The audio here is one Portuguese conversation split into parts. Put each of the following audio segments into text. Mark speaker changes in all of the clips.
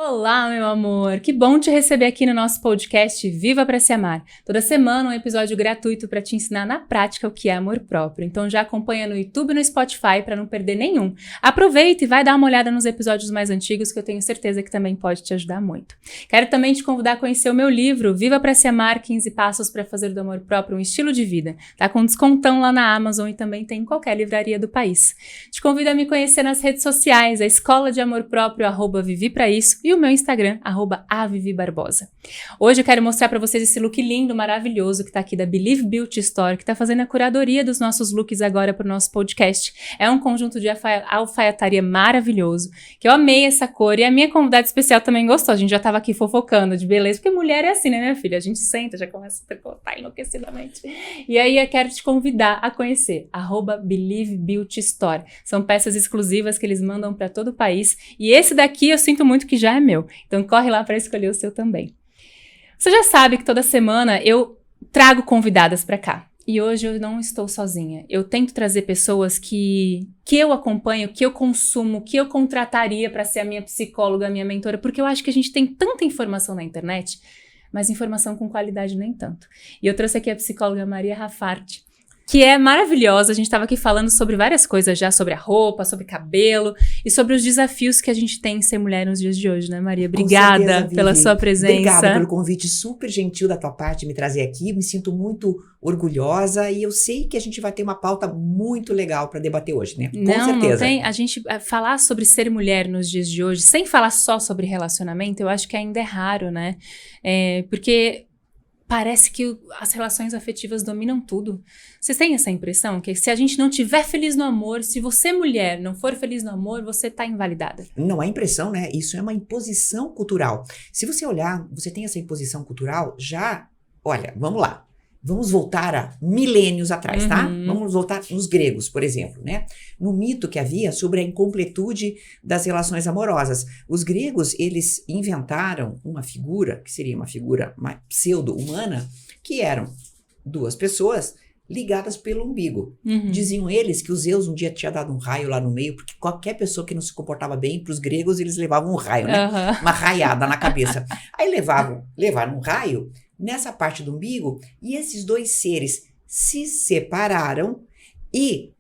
Speaker 1: Olá, meu amor! Que bom te receber aqui no nosso podcast Viva Pra Se Amar. Toda semana um episódio gratuito para te ensinar na prática o que é amor próprio. Então já acompanha no YouTube e no Spotify para não perder nenhum. Aproveita e vai dar uma olhada nos episódios mais antigos que eu tenho certeza que também pode te ajudar muito. Quero também te convidar a conhecer o meu livro Viva Pra Se Amar, 15 Passos para Fazer do Amor Próprio um Estilo de Vida. Tá com descontão lá na Amazon e também tem em qualquer livraria do país. Te convido a me conhecer nas redes sociais, a Escola de Amor Próprio, @vivipraIsso, e o meu Instagram, @avivibarbosa. Hoje eu quero mostrar para vocês esse look lindo, maravilhoso que tá aqui da Believe Beauty Store, que tá fazendo a curadoria dos nossos looks agora pro nosso podcast. É um conjunto de alfaiataria maravilhoso, que eu amei essa cor, e a minha convidada especial também gostou. A gente já tava aqui fofocando de beleza, porque mulher é assim, né, minha filha? A gente senta, já começa a tricotar enlouquecidamente. E aí eu quero te convidar a conhecer, @Believe Beauty Store. São peças exclusivas que eles mandam para todo o país, e esse daqui eu sinto muito que já é meu. Então corre lá para escolher o seu também. Você já sabe que toda semana eu trago convidadas para cá. E hoje eu não estou sozinha. Eu tento trazer pessoas que eu acompanho, que eu consumo, que eu contrataria para ser a minha psicóloga, a minha mentora, porque eu acho que a gente tem tanta informação na internet, mas informação com qualidade nem tanto. E eu trouxe aqui a psicóloga Maria Rafarte, que é maravilhosa. A gente estava aqui falando sobre várias coisas já, sobre a roupa, sobre cabelo e sobre os desafios que a gente tem em ser mulher nos dias de hoje, né, Maria? Obrigada, com certeza, pela sua presença.
Speaker 2: Obrigada pelo convite super gentil da tua parte de me trazer aqui. Me sinto muito orgulhosa e eu sei que a gente vai ter uma pauta muito legal para debater hoje, né? Com certeza.
Speaker 1: Não tem. A gente falar sobre ser mulher nos dias de hoje, sem falar só sobre relacionamento, eu acho que ainda é raro, né? Porque parece que as relações afetivas dominam tudo. Vocês têm essa impressão? Que se a gente não estiver feliz no amor, se você, mulher, não for feliz no amor, você tá invalidada.
Speaker 2: Não é impressão, né? Isso é uma imposição cultural. Se você olhar, você tem essa imposição cultural já... Olha, vamos lá. Vamos voltar a milênios atrás, tá? Vamos voltar nos gregos, por exemplo, né? No mito que havia sobre a incompletude das relações amorosas. Os gregos, eles inventaram uma figura, que seria uma figura pseudo-humana, que eram duas pessoas ligadas pelo umbigo. Diziam eles que os Zeus um dia tinha dado um raio lá no meio, porque qualquer pessoa que não se comportava bem, para os gregos, eles levavam um raio, né? Uma raiada na cabeça. Aí levaram um raio nessa parte do umbigo, e esses dois seres se separaram e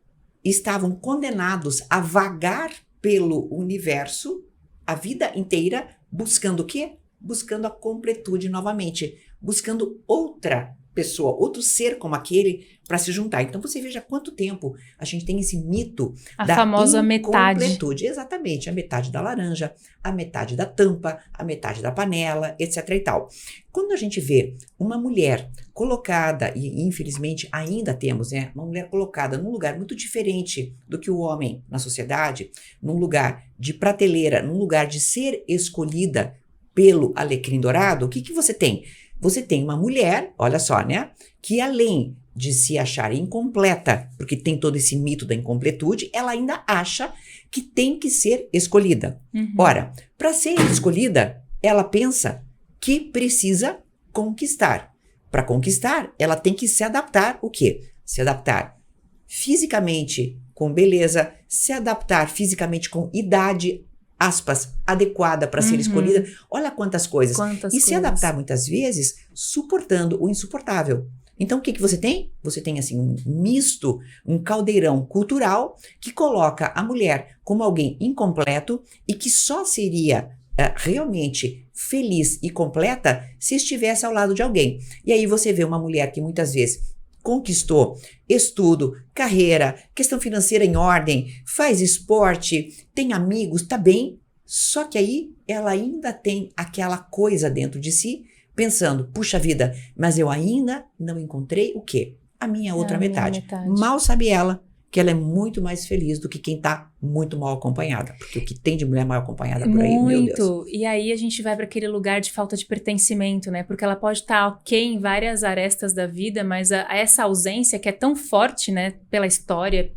Speaker 2: estavam condenados a vagar pelo universo a vida inteira, buscando o quê? Buscando a completude novamente, buscando outra pessoa, outro ser como aquele para se juntar. Então você veja quanto tempo a gente tem esse mito da
Speaker 1: famosa metade.
Speaker 2: Exatamente, a metade da laranja, a metade da tampa, a metade da panela, etc e tal. Quando a gente vê uma mulher colocada, e infelizmente ainda temos, né, uma mulher colocada num lugar muito diferente do que o homem na sociedade, num lugar de prateleira, num lugar de ser escolhida pelo alecrim dourado, o que você tem? Você tem uma mulher, olha só, né, que além de se achar incompleta, porque tem todo esse mito da incompletude, ela ainda acha que tem que ser escolhida. Ora, para ser escolhida, ela pensa que precisa conquistar. Para conquistar, ela tem que se adaptar o quê? Se adaptar fisicamente com beleza, se adaptar fisicamente com idade, aspas, adequada para ser escolhida. Olha quantas coisas. Se adaptar muitas vezes suportando o insuportável. Então o que você tem? Você tem assim um misto, um caldeirão cultural que coloca a mulher como alguém incompleto e que só seria realmente feliz e completa se estivesse ao lado de alguém. E aí você vê uma mulher que muitas vezes conquistou estudo, carreira, questão financeira em ordem, faz esporte, tem amigos, tá bem, só que aí ela ainda tem aquela coisa dentro de si, pensando, puxa vida, mas eu ainda não encontrei o quê? A minha outra metade. Mal sabe ela que ela é muito mais feliz do que quem tá muito mal acompanhada. Porque o que tem de mulher mal acompanhada por aí, meu Deus.
Speaker 1: Muito. E aí a gente vai para aquele lugar de falta de pertencimento, né? Porque ela pode estar ok em várias arestas da vida, mas essa ausência que é tão forte, né? Pela história,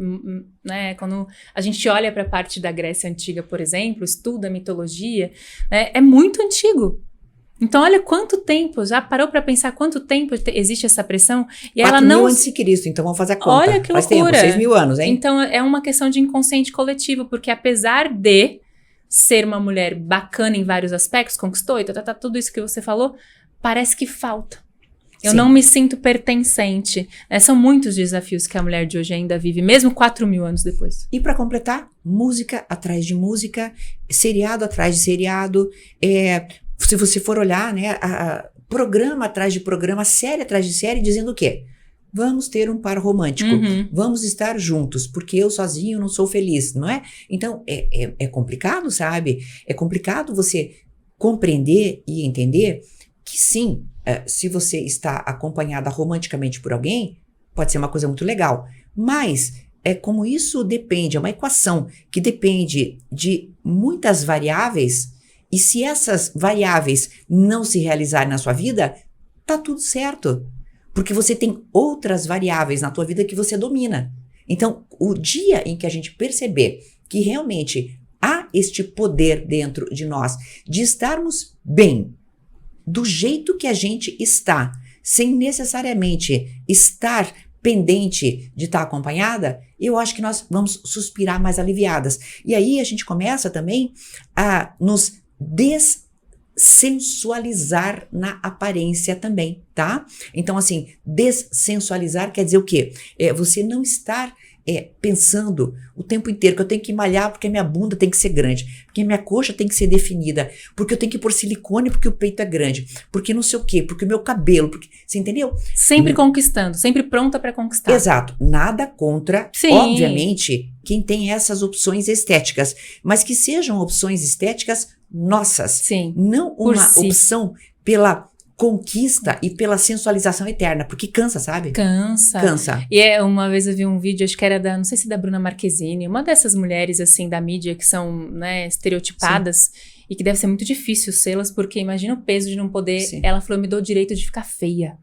Speaker 1: né? Quando a gente olha para a parte da Grécia Antiga, por exemplo, estuda a mitologia, né? É muito antigo. Então, olha quanto tempo, já parou pra pensar quanto tempo existe essa pressão? E
Speaker 2: 4
Speaker 1: ela
Speaker 2: mil
Speaker 1: não...
Speaker 2: antes de Cristo, então vamos fazer a conta.
Speaker 1: Olha que
Speaker 2: Faz
Speaker 1: loucura.
Speaker 2: tempo, 6 mil anos, hein?
Speaker 1: Então, é uma questão de inconsciente coletivo, porque apesar de ser uma mulher bacana em vários aspectos, conquistou e tudo isso que você falou, parece que falta. Eu
Speaker 2: Sim.
Speaker 1: não me sinto pertencente. São muitos desafios que a mulher de hoje ainda vive, mesmo 4 mil anos depois.
Speaker 2: E para completar, música atrás de música, seriado atrás de seriado, se você for olhar, né, programa atrás de programa, série atrás de série, dizendo o quê? Vamos ter um par romântico, vamos estar juntos, porque eu sozinho não sou feliz, não é? Então, é complicado, sabe? É complicado você compreender e entender que sim, se você está acompanhada romanticamente por alguém, pode ser uma coisa muito legal, mas como isso depende, é uma equação que depende de muitas variáveis, e se essas variáveis não se realizarem na sua vida, tá tudo certo. Porque você tem outras variáveis na tua vida que você domina. Então, o dia em que a gente perceber que realmente há este poder dentro de nós de estarmos bem, do jeito que a gente está, sem necessariamente estar pendente de estar acompanhada, eu acho que nós vamos suspirar mais aliviadas. E aí a gente começa também a nos dessensualizar na aparência também, tá? Então, assim, dessensualizar quer dizer o quê? Você não estar pensando o tempo inteiro que eu tenho que malhar porque a minha bunda tem que ser grande, porque a minha coxa tem que ser definida, porque eu tenho que pôr silicone porque o peito é grande, porque não sei o quê, porque o meu cabelo, porque... Você entendeu?
Speaker 1: Sempre conquistando, sempre pronta pra conquistar.
Speaker 2: Exato. Nada contra,
Speaker 1: Sim.
Speaker 2: obviamente, quem tem essas opções estéticas, mas que sejam opções estéticas nossas.
Speaker 1: Sim.
Speaker 2: Não uma opção pela conquista e pela sensualização eterna, porque cansa, sabe?
Speaker 1: Cansa. E uma vez eu vi um vídeo, acho que era não sei se da Bruna Marquezine, uma dessas mulheres, assim, da mídia que são, né, estereotipadas. Sim. E que deve ser muito difícil sê-las, porque imagina o peso de não poder... Sim. Ela falou, eu me dou o direito de ficar feia.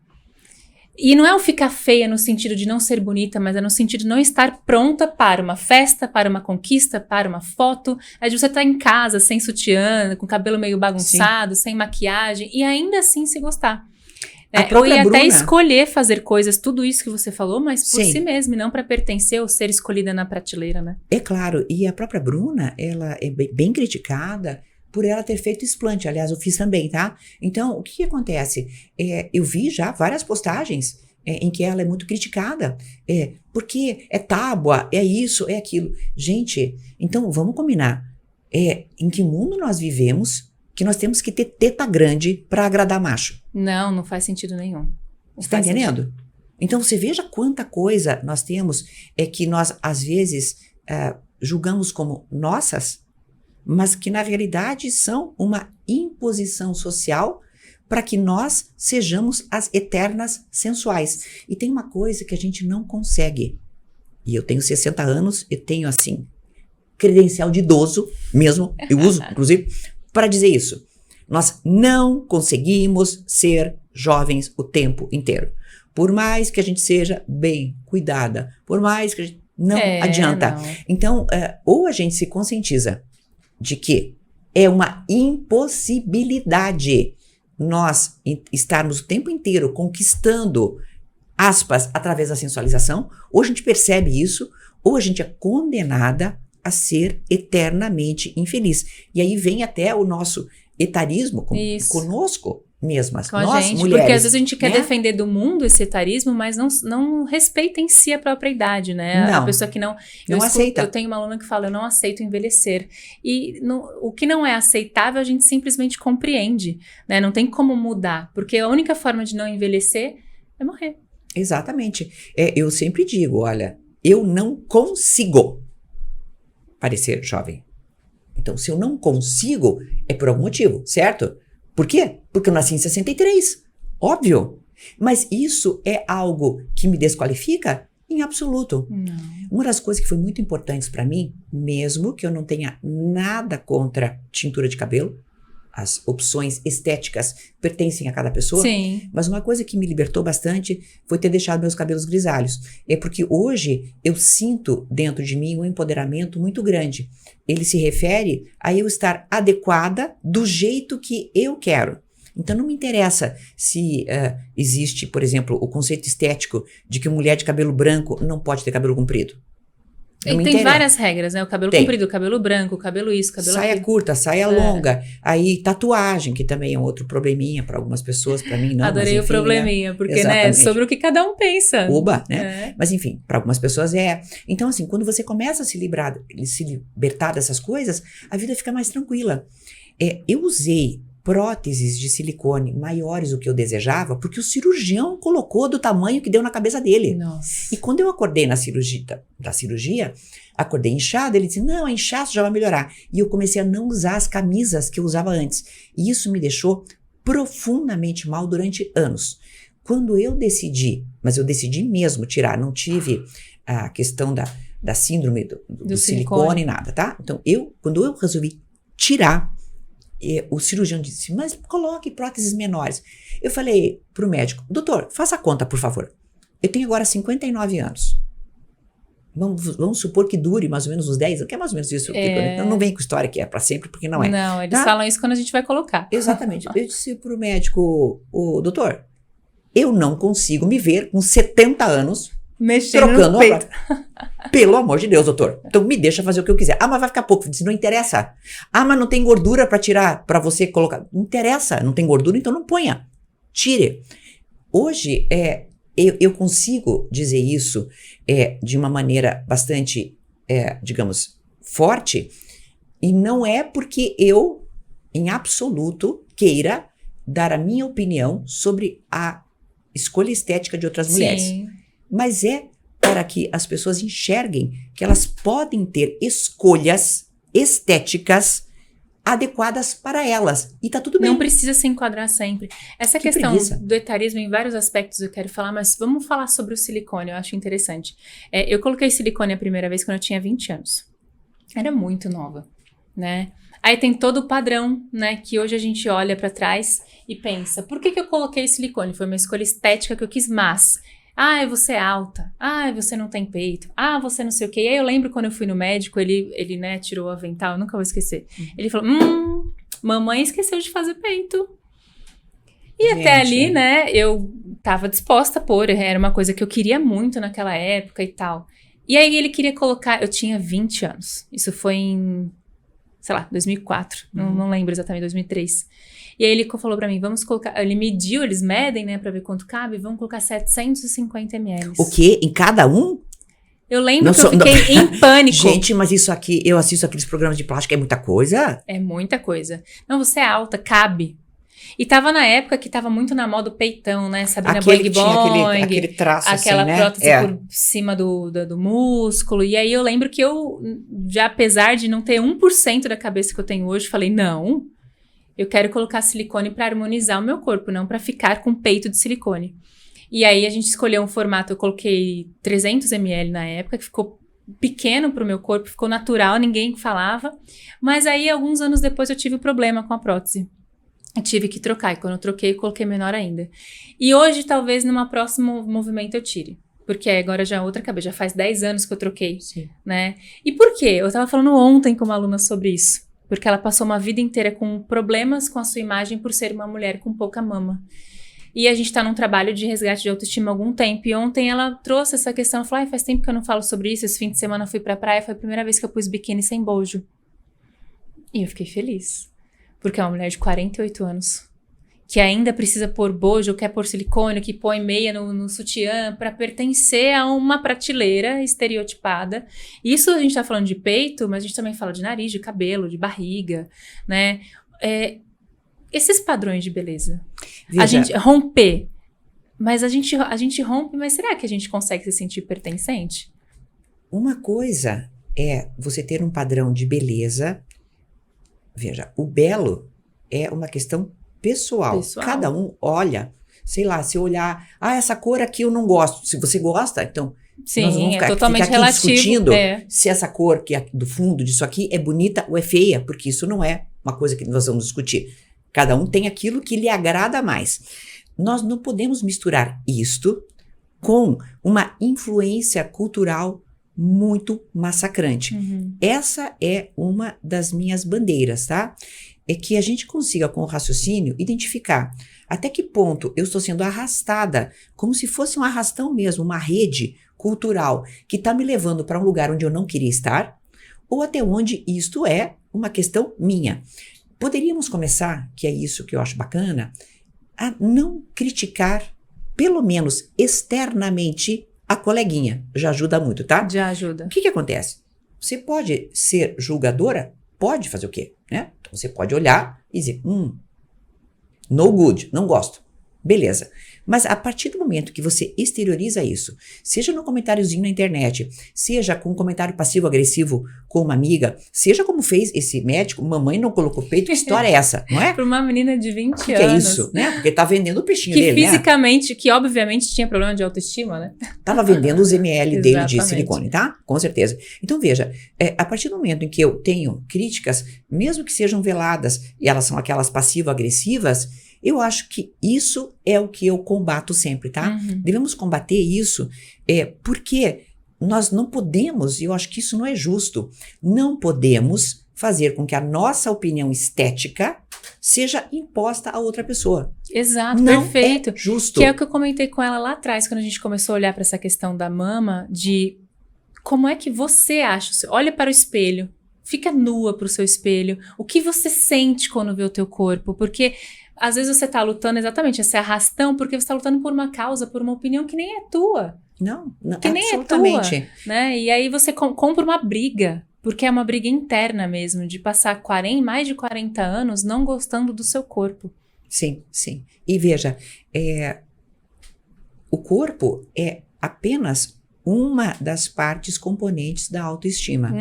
Speaker 1: E não é o ficar feia no sentido de não ser bonita, mas é no sentido de não estar pronta para uma festa, para uma conquista, para uma foto. Aí você tá em casa, sem sutiã, com o cabelo meio bagunçado, Sim. sem maquiagem, e ainda assim se gostar. Ou ia até escolher fazer coisas, tudo isso que você falou, mas por si mesma, e não para pertencer ou ser escolhida na prateleira, né?
Speaker 2: É claro, e a própria Bruna, ela é bem criticada por ela ter feito explante. Aliás, eu fiz também, tá? Então, o que acontece? Eu vi já várias postagens em que ela é muito criticada. Porque é tábua, é isso, é aquilo. Gente, então vamos combinar. Em que mundo nós vivemos que nós temos que ter teta grande para agradar macho?
Speaker 1: Não faz sentido nenhum.
Speaker 2: Você tá entendendo? Então, você veja quanta coisa nós temos que nós, às vezes, julgamos como nossas, mas que na realidade são uma imposição social para que nós sejamos as eternas sensuais. E tem uma coisa que a gente não consegue, e eu tenho 60 anos, eu tenho assim, credencial de idoso mesmo, eu uso inclusive, para dizer isso. Nós não conseguimos ser jovens o tempo inteiro. Por mais que a gente seja bem cuidada, por mais que a gente não adianta. Não. Então, ou a gente se conscientiza de que é uma impossibilidade nós estarmos o tempo inteiro conquistando, aspas, através da sensualização, ou a gente percebe isso, ou a gente é condenada a ser eternamente infeliz. E aí vem até o nosso etarismo conosco mesmas,
Speaker 1: com
Speaker 2: nós
Speaker 1: a gente,
Speaker 2: mulheres.
Speaker 1: Porque às vezes a gente quer defender do mundo esse etarismo, mas não respeita em si a própria idade, né?
Speaker 2: Não,
Speaker 1: a pessoa que não aceita. Eu tenho uma aluna que fala, eu não aceito envelhecer. E o que não é aceitável, a gente simplesmente compreende, né? Não tem como mudar, porque a única forma de não envelhecer é morrer.
Speaker 2: Exatamente. Eu sempre digo, olha, eu não consigo parecer jovem. Então, se eu não consigo, é por algum motivo, certo? Por quê? Porque eu nasci em 63, óbvio. Mas isso é algo que me desqualifica? Em absoluto.
Speaker 1: Não.
Speaker 2: Uma das coisas que foi muito importantes para mim, mesmo que eu não tenha nada contra tintura de cabelo, as opções estéticas pertencem a cada pessoa.
Speaker 1: Sim.
Speaker 2: Mas uma coisa que me libertou bastante foi ter deixado meus cabelos grisalhos. É porque hoje eu sinto dentro de mim um empoderamento muito grande. Ele se refere a eu estar adequada do jeito que eu quero. Então não me interessa se existe, por exemplo, o conceito estético de que mulher de cabelo branco não pode ter cabelo comprido.
Speaker 1: E tem várias regras, né? O cabelo comprido, o cabelo branco, o cabelo isso, o cabelo
Speaker 2: saia
Speaker 1: aquilo.
Speaker 2: curta, saia longa. Aí tatuagem, que também é um outro probleminha para algumas pessoas, para mim não.
Speaker 1: Adorei
Speaker 2: mas, enfim,
Speaker 1: o probleminha,
Speaker 2: né?
Speaker 1: porque,
Speaker 2: Exatamente.
Speaker 1: né, sobre o que cada um pensa.
Speaker 2: Oba, né? Mas enfim, para algumas pessoas é. Então assim, quando você começa a se libertar dessas coisas, a vida fica mais tranquila. Eu usei próteses de silicone maiores do que eu desejava, porque o cirurgião colocou do tamanho que deu na cabeça dele.
Speaker 1: Nossa.
Speaker 2: E quando eu acordei da cirurgia, acordei inchada, ele disse, não, inchaço já vai melhorar. E eu comecei a não usar as camisas que eu usava antes. E isso me deixou profundamente mal durante anos. Quando eu decidi, mas eu decidi mesmo tirar, não tive a questão da síndrome do silicone, nada, tá? Então, quando eu resolvi tirar, o cirurgião disse, mas coloque próteses menores. Eu falei pro médico, doutor, faça a conta, por favor. Eu tenho agora 59 anos. Vamos supor que dure mais ou menos uns 10 anos, que é mais ou menos isso. Não vem com história que é para sempre, porque não é.
Speaker 1: Não, eles falam isso quando a gente vai colocar.
Speaker 2: Exatamente. Eu disse pro médico, doutor, eu não consigo me ver com 70 anos
Speaker 1: mexendo
Speaker 2: trocando
Speaker 1: no peito.
Speaker 2: Pelo amor de Deus, doutor. Então me deixa fazer o que eu quiser. Mas vai ficar pouco. Eu disse, não interessa. Mas não tem gordura para tirar, para você colocar. Não interessa, não tem gordura, então não ponha. Tire. Hoje, eu consigo dizer isso de uma maneira bastante, digamos, forte, e não é porque eu, em absoluto, queira dar a minha opinião sobre a escolha estética de outras mulheres.
Speaker 1: Sim.
Speaker 2: Mas para que as pessoas enxerguem que elas podem ter escolhas estéticas adequadas para elas. E tá tudo bem.
Speaker 1: Não precisa se enquadrar sempre. Essa questão
Speaker 2: preguiça.
Speaker 1: do etarismo, em vários aspectos eu quero falar, mas vamos falar sobre o silicone, eu acho interessante. Eu coloquei silicone a primeira vez quando eu tinha 20 anos. Era muito nova, né? Aí tem todo o padrão, né, que hoje a gente olha pra trás e pensa, por que eu coloquei silicone? Foi uma escolha estética que eu quis, mas... você é alta. Você não tem peito. Você não sei o quê. E aí eu lembro quando eu fui no médico, ele né, tirou o avental, eu nunca vou esquecer. Ele falou, mamãe esqueceu de fazer peito. E até ali, né, eu tava disposta a pôr, era uma coisa que eu queria muito naquela época e tal. E aí ele queria colocar, eu tinha 20 anos. Isso foi em, sei lá, 2004. Não lembro exatamente, 2003. E aí ele falou pra mim, vamos colocar... Ele mediu, eles medem, né, pra ver quanto cabe. Vamos colocar 750 ml.
Speaker 2: O quê? Em cada um?
Speaker 1: Eu lembro que eu fiquei em pânico.
Speaker 2: Gente, mas isso aqui... Eu assisto aqueles programas de plástico, é muita coisa?
Speaker 1: É muita coisa. Não, você é alta, cabe. E tava na época que tava muito na moda o peitão, né? Sabrina Boing Boing.
Speaker 2: Aquele traço
Speaker 1: aquela
Speaker 2: assim, né?
Speaker 1: prótese por cima do músculo. E aí eu lembro que eu, já apesar de não ter 1% da cabeça que eu tenho hoje, falei, não... Eu quero colocar silicone para harmonizar o meu corpo, não para ficar com peito de silicone. E aí a gente escolheu um formato, eu coloquei 300 ml na época, que ficou pequeno para o meu corpo, ficou natural, ninguém falava. Mas aí, alguns anos depois, eu tive um problema com a prótese. Eu tive que trocar, e quando eu troquei, eu coloquei menor ainda. E hoje, talvez, numa próximo movimento eu tire. Porque agora já é outra cabeça, já faz 10 anos que eu troquei, né? E por quê? Eu tava falando ontem com uma aluna sobre isso. Porque ela passou uma vida inteira com problemas com a sua imagem por ser uma mulher com pouca mama. E a gente tá num trabalho de resgate de autoestima há algum tempo. E ontem ela trouxe essa questão. Ela falou, faz tempo que eu não falo sobre isso. Esse fim de semana eu fui pra praia. Foi a primeira vez que eu pus biquíni sem bojo. E eu fiquei feliz. Porque é uma mulher de 48 anos. Que ainda precisa pôr bojo, quer pôr silicone, que põe meia no sutiã para pertencer a uma prateleira estereotipada. Isso a gente tá falando de peito, mas a gente também fala de nariz, de cabelo, de barriga, né? Esses padrões de beleza. Veja. A gente romper. Mas a gente rompe, mas será que a gente consegue se sentir pertencente?
Speaker 2: Uma coisa é você ter um padrão de beleza. Veja, o belo é uma questão pessoal. Cada um olha, sei lá, se eu olhar, essa cor aqui eu não gosto. Se você gosta, então
Speaker 1: sim,
Speaker 2: nós vamos ficar
Speaker 1: totalmente
Speaker 2: aqui
Speaker 1: relativo,
Speaker 2: discutindo se essa cor que é do fundo disso aqui é bonita ou é feia, porque isso não é uma coisa que nós vamos discutir. Cada um tem aquilo que lhe agrada mais. Nós não podemos misturar isto com uma influência cultural muito massacrante. Essa é uma das minhas bandeiras, tá? é que a gente consiga, com o raciocínio, identificar até que ponto eu estou sendo arrastada, como se fosse um arrastão mesmo, uma rede cultural que está me levando para um lugar onde eu não queria estar, ou até onde isto é uma questão minha. Poderíamos começar, que é isso que eu acho bacana, a não criticar, pelo menos externamente, a coleguinha. Já ajuda muito, tá?
Speaker 1: Já ajuda.
Speaker 2: O que acontece? Você pode ser julgadora? Pode fazer o quê? Né? Então, você pode olhar e dizer, no good, não gosto. Beleza. Mas a partir do momento que você exterioriza isso, seja no comentáriozinho na internet, seja com um comentário passivo-agressivo com uma amiga, seja como fez esse médico, mamãe não colocou peito, que história é essa, não é?
Speaker 1: Para uma menina de 20 anos.
Speaker 2: Que é isso, né? Porque tá vendendo o peixinho
Speaker 1: que
Speaker 2: dele,
Speaker 1: fisicamente, né? Que obviamente tinha problema de autoestima, né?
Speaker 2: Tava vendendo os ml dele de silicone, tá? Com certeza. Então veja, a partir do momento em que eu tenho críticas, mesmo que sejam veladas, e elas são aquelas passivo-agressivas, eu acho que isso é o que eu combato sempre, tá? Devemos combater isso, porque nós não podemos, e eu acho que isso não é justo, não podemos fazer com que a nossa opinião estética seja imposta a outra pessoa.
Speaker 1: Exato,
Speaker 2: não
Speaker 1: perfeito.
Speaker 2: É justo.
Speaker 1: Que é o que eu comentei com ela lá atrás, quando a gente começou a olhar para essa questão da mama, de como é que você acha, olha para o espelho, fica nua para o seu espelho, o que você sente quando vê o teu corpo, porque às vezes você tá lutando exatamente esse arrastão porque você tá lutando por uma causa, por uma opinião que nem é tua.
Speaker 2: Não,
Speaker 1: que nem é tua, né? E aí você compra uma briga, porque é uma briga interna mesmo, de passar mais de 40 anos não gostando do seu corpo.
Speaker 2: Sim, sim. E veja, o corpo é apenas uma das partes componentes da autoestima.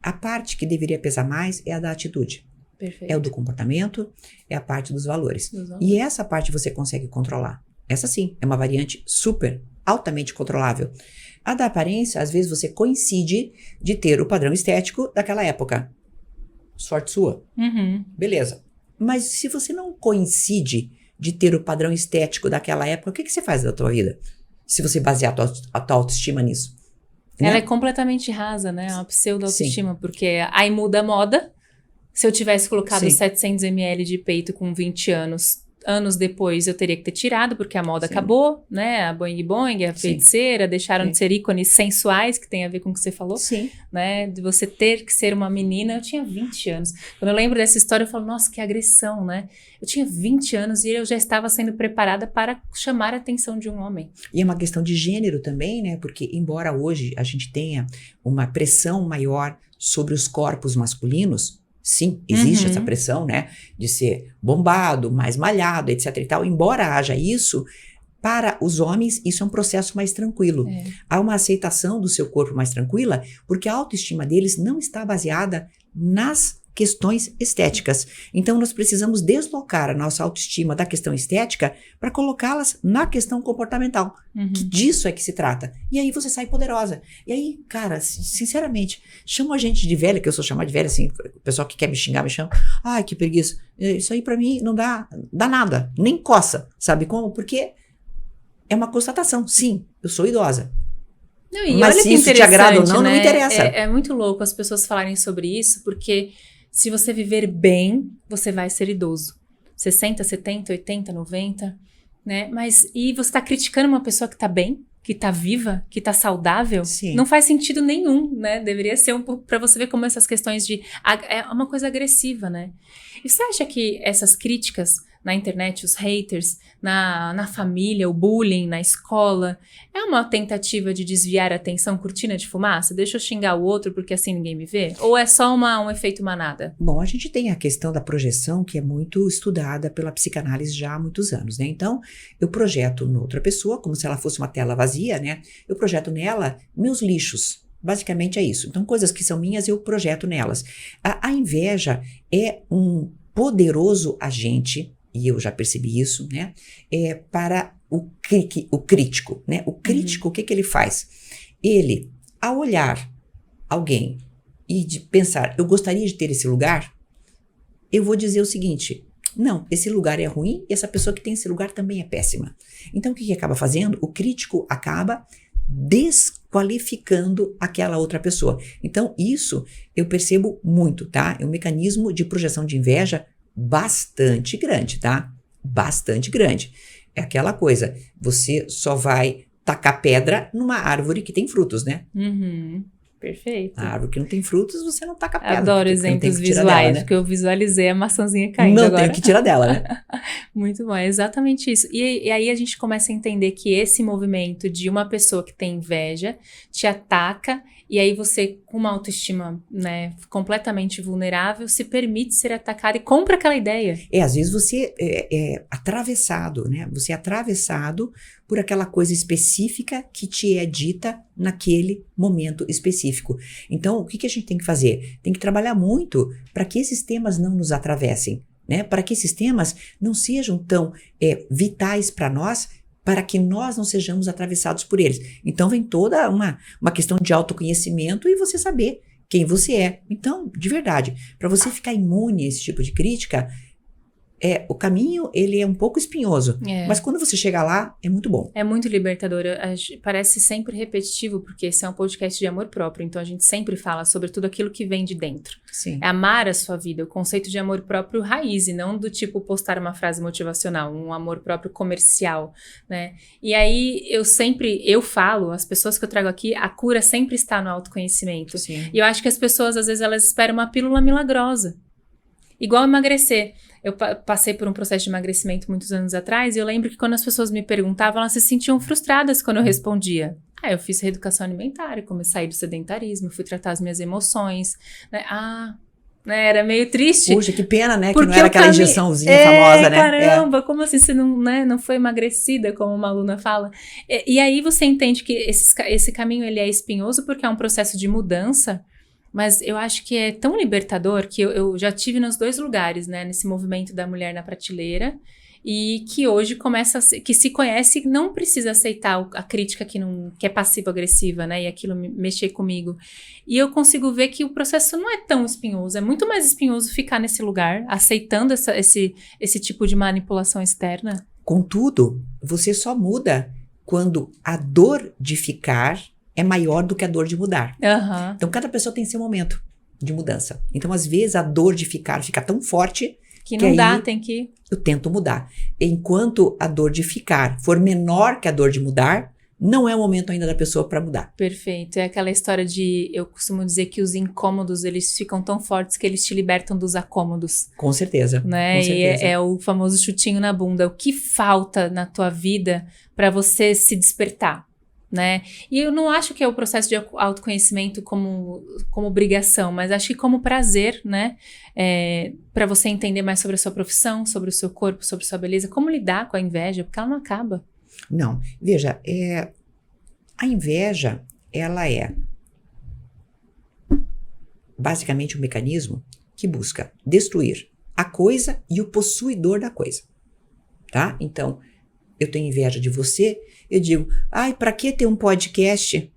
Speaker 2: A parte que deveria pesar mais é a da atitude.
Speaker 1: Perfeito.
Speaker 2: É o do comportamento, é a parte dos valores. E essa parte você consegue controlar. Essa sim, é uma variante super, altamente controlável. A da aparência, às vezes você coincide de ter o padrão estético daquela época. Sorte sua. Beleza. Mas se você não coincide de ter o padrão estético daquela época, o que você faz da tua vida? Se você basear a tua autoestima nisso.
Speaker 1: Ela
Speaker 2: né?
Speaker 1: é completamente rasa, né? É uma pseudo-autoestima, porque aí muda a moda. Se eu tivesse colocado 700 ml de peito com 20 anos depois eu teria que ter tirado, porque a moda acabou, né? A Boing Boing, a feiticeira, deixaram de ser ícones sensuais, que tem a ver com o que você falou, né? De você ter que ser uma menina. Eu tinha 20 anos. Quando eu lembro dessa história, eu falo, nossa, que agressão, né? Eu tinha 20 anos e eu já estava sendo preparada para chamar a atenção de um homem.
Speaker 2: E é uma questão de gênero também, né? Porque embora hoje a gente tenha uma pressão maior sobre os corpos masculinos, sim, existe essa pressão, né, de ser bombado, mais malhado, etc e tal. Embora haja isso, para os homens isso é um processo mais tranquilo. Há uma aceitação do seu corpo mais tranquila, porque a autoestima deles não está baseada nas questões estéticas. Então nós precisamos deslocar a nossa autoestima da questão estética para colocá-las na questão comportamental. Que disso é que se trata. E aí você sai poderosa. E aí, cara, sinceramente, chama a gente de velha, que eu sou chamada de velha, assim, o pessoal que quer me xingar me chama. Ai, que preguiça. Isso aí pra mim não dá nada, nem coça, sabe como? Porque é uma constatação. Sim, eu sou idosa.
Speaker 1: Não, e
Speaker 2: mas
Speaker 1: olha
Speaker 2: se
Speaker 1: que
Speaker 2: isso te agrada ou não,
Speaker 1: né?
Speaker 2: não me interessa.
Speaker 1: É muito louco as pessoas falarem sobre isso, porque se você viver bem, você vai ser idoso. 60, 70, 80, 90, né? Mas, e você tá criticando uma pessoa que tá bem, que tá viva, que tá saudável?
Speaker 2: Sim.
Speaker 1: Não faz sentido nenhum, né? Deveria ser um pouco, pra você ver como essas questões de... É uma coisa agressiva, né? E você acha que essas críticas na internet, os haters, na família, o bullying, na escola, é uma tentativa de desviar a atenção, cortina de fumaça? Deixa eu xingar o outro porque assim ninguém me vê? Ou é só um efeito manada?
Speaker 2: Bom, a gente tem a questão da projeção que é muito estudada pela psicanálise já há muitos anos, né? Então, eu projeto noutra pessoa, como se ela fosse uma tela vazia, né? Eu projeto nela meus lixos. Basicamente é isso. Então, coisas que são minhas, eu projeto nelas. A inveja é um poderoso agente, e eu já percebi isso, né? Para o crítico, né? O crítico, o que ele faz? Ele, ao olhar alguém e de pensar, eu gostaria de ter esse lugar, eu vou dizer o seguinte, não, esse lugar é ruim e essa pessoa que tem esse lugar também é péssima. Então, o que acaba fazendo? O crítico acaba qualificando aquela outra pessoa. Então, isso eu percebo muito, tá? É um mecanismo de projeção de inveja bastante grande, tá? Bastante grande. É aquela coisa, você só vai tacar pedra numa árvore que tem frutos, né?
Speaker 1: Uhum. Perfeito.
Speaker 2: A árvore que não tem frutos, você não taca pedra.
Speaker 1: Adoro exemplos visuais,
Speaker 2: dela, né?
Speaker 1: porque eu visualizei a maçãzinha caindo
Speaker 2: não
Speaker 1: agora.
Speaker 2: Não tem que tirar dela, né?
Speaker 1: Muito bom, é exatamente isso. E aí a gente começa a entender que esse movimento de uma pessoa que tem inveja te ataca, e aí você, com uma autoestima, né, completamente vulnerável, se permite ser atacado e compra aquela ideia.
Speaker 2: Às vezes você é atravessado, né? Você é atravessado por aquela coisa específica que te é dita naquele momento específico. Então, o que a gente tem que fazer? Tem que trabalhar muito para que esses temas não nos atravessem, né? Para que esses temas não sejam tão vitais para nós, para que nós não sejamos atravessados por eles. Então, vem toda uma questão de autoconhecimento e você saber quem você é. Então, de verdade, para você ficar imune a esse tipo de crítica, o caminho, ele é um pouco espinhoso, mas quando você chega lá, é muito bom.
Speaker 1: É muito libertador, parece sempre repetitivo, porque esse é um podcast de amor próprio, então a gente sempre fala sobre tudo aquilo que vem de dentro.
Speaker 2: Sim.
Speaker 1: É amar a sua vida, o conceito de amor próprio raiz, e não do tipo postar uma frase motivacional, um amor próprio comercial, né? E aí, eu falo, as pessoas que eu trago aqui, a cura sempre está no autoconhecimento.
Speaker 2: Sim.
Speaker 1: E eu acho que as pessoas, às vezes, elas esperam uma pílula milagrosa. Igual emagrecer. Eu passei por um processo de emagrecimento muitos anos atrás e eu lembro que quando as pessoas me perguntavam, elas se sentiam frustradas quando eu respondia. Eu fiz reeducação alimentar, comecei a sair do sedentarismo, fui tratar as minhas emoções, né? Era meio triste.
Speaker 2: Puxa, que pena, né? Que não era aquela injeçãozinha famosa, né?
Speaker 1: Caramba, como assim você não foi emagrecida, como uma aluna fala? E aí você entende que esse caminho ele é espinhoso porque é um processo de mudança. Mas eu acho que é tão libertador que eu já tive nos dois lugares, né? Nesse movimento da mulher na prateleira. E que hoje que se conhece e não precisa aceitar a crítica que é passivo-agressiva, né? E aquilo mexer comigo. E eu consigo ver que o processo não é tão espinhoso. É muito mais espinhoso ficar nesse lugar, aceitando esse tipo de manipulação externa.
Speaker 2: Contudo, você só muda quando a dor de ficar é maior do que a dor de mudar.
Speaker 1: Uhum.
Speaker 2: Então, cada pessoa tem seu momento de mudança. Então, às vezes, a dor de ficar fica tão forte
Speaker 1: que não dá, tem que...
Speaker 2: Eu tento mudar. Enquanto a dor de ficar for menor que a dor de mudar, não é o momento ainda da pessoa para mudar.
Speaker 1: Perfeito. É aquela história eu costumo dizer que os incômodos, eles ficam tão fortes que eles te libertam dos acômodos.
Speaker 2: Com certeza.
Speaker 1: Né?
Speaker 2: Com certeza.
Speaker 1: E é o famoso chutinho na bunda. O que falta na tua vida para você se despertar? Né? E eu não acho que é o processo de autoconhecimento como obrigação, mas acho que como prazer, né? Para você entender mais sobre a sua profissão, sobre o seu corpo, sobre a sua beleza, como lidar com a inveja, porque ela não acaba.
Speaker 2: Não, veja, a inveja, ela é basicamente um mecanismo que busca destruir a coisa e o possuidor da coisa, tá? Então, eu tenho inveja de você, eu digo, pra que ter um podcast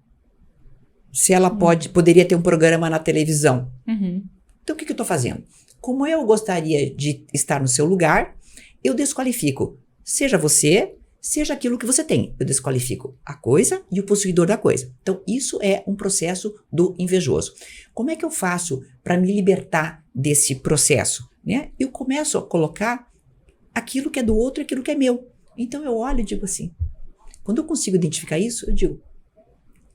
Speaker 2: se ela poderia ter um programa na televisão?
Speaker 1: Uhum.
Speaker 2: Então, o que eu estou fazendo? Como eu gostaria de estar no seu lugar, eu desqualifico, seja você, seja aquilo que você tem. Eu desqualifico a coisa e o possuidor da coisa. Então, isso é um processo do invejoso. Como é que eu faço para me libertar desse processo? Né? Eu começo a colocar aquilo que é do outro e aquilo que é meu. Então, eu olho e digo assim, quando eu consigo identificar isso, eu digo,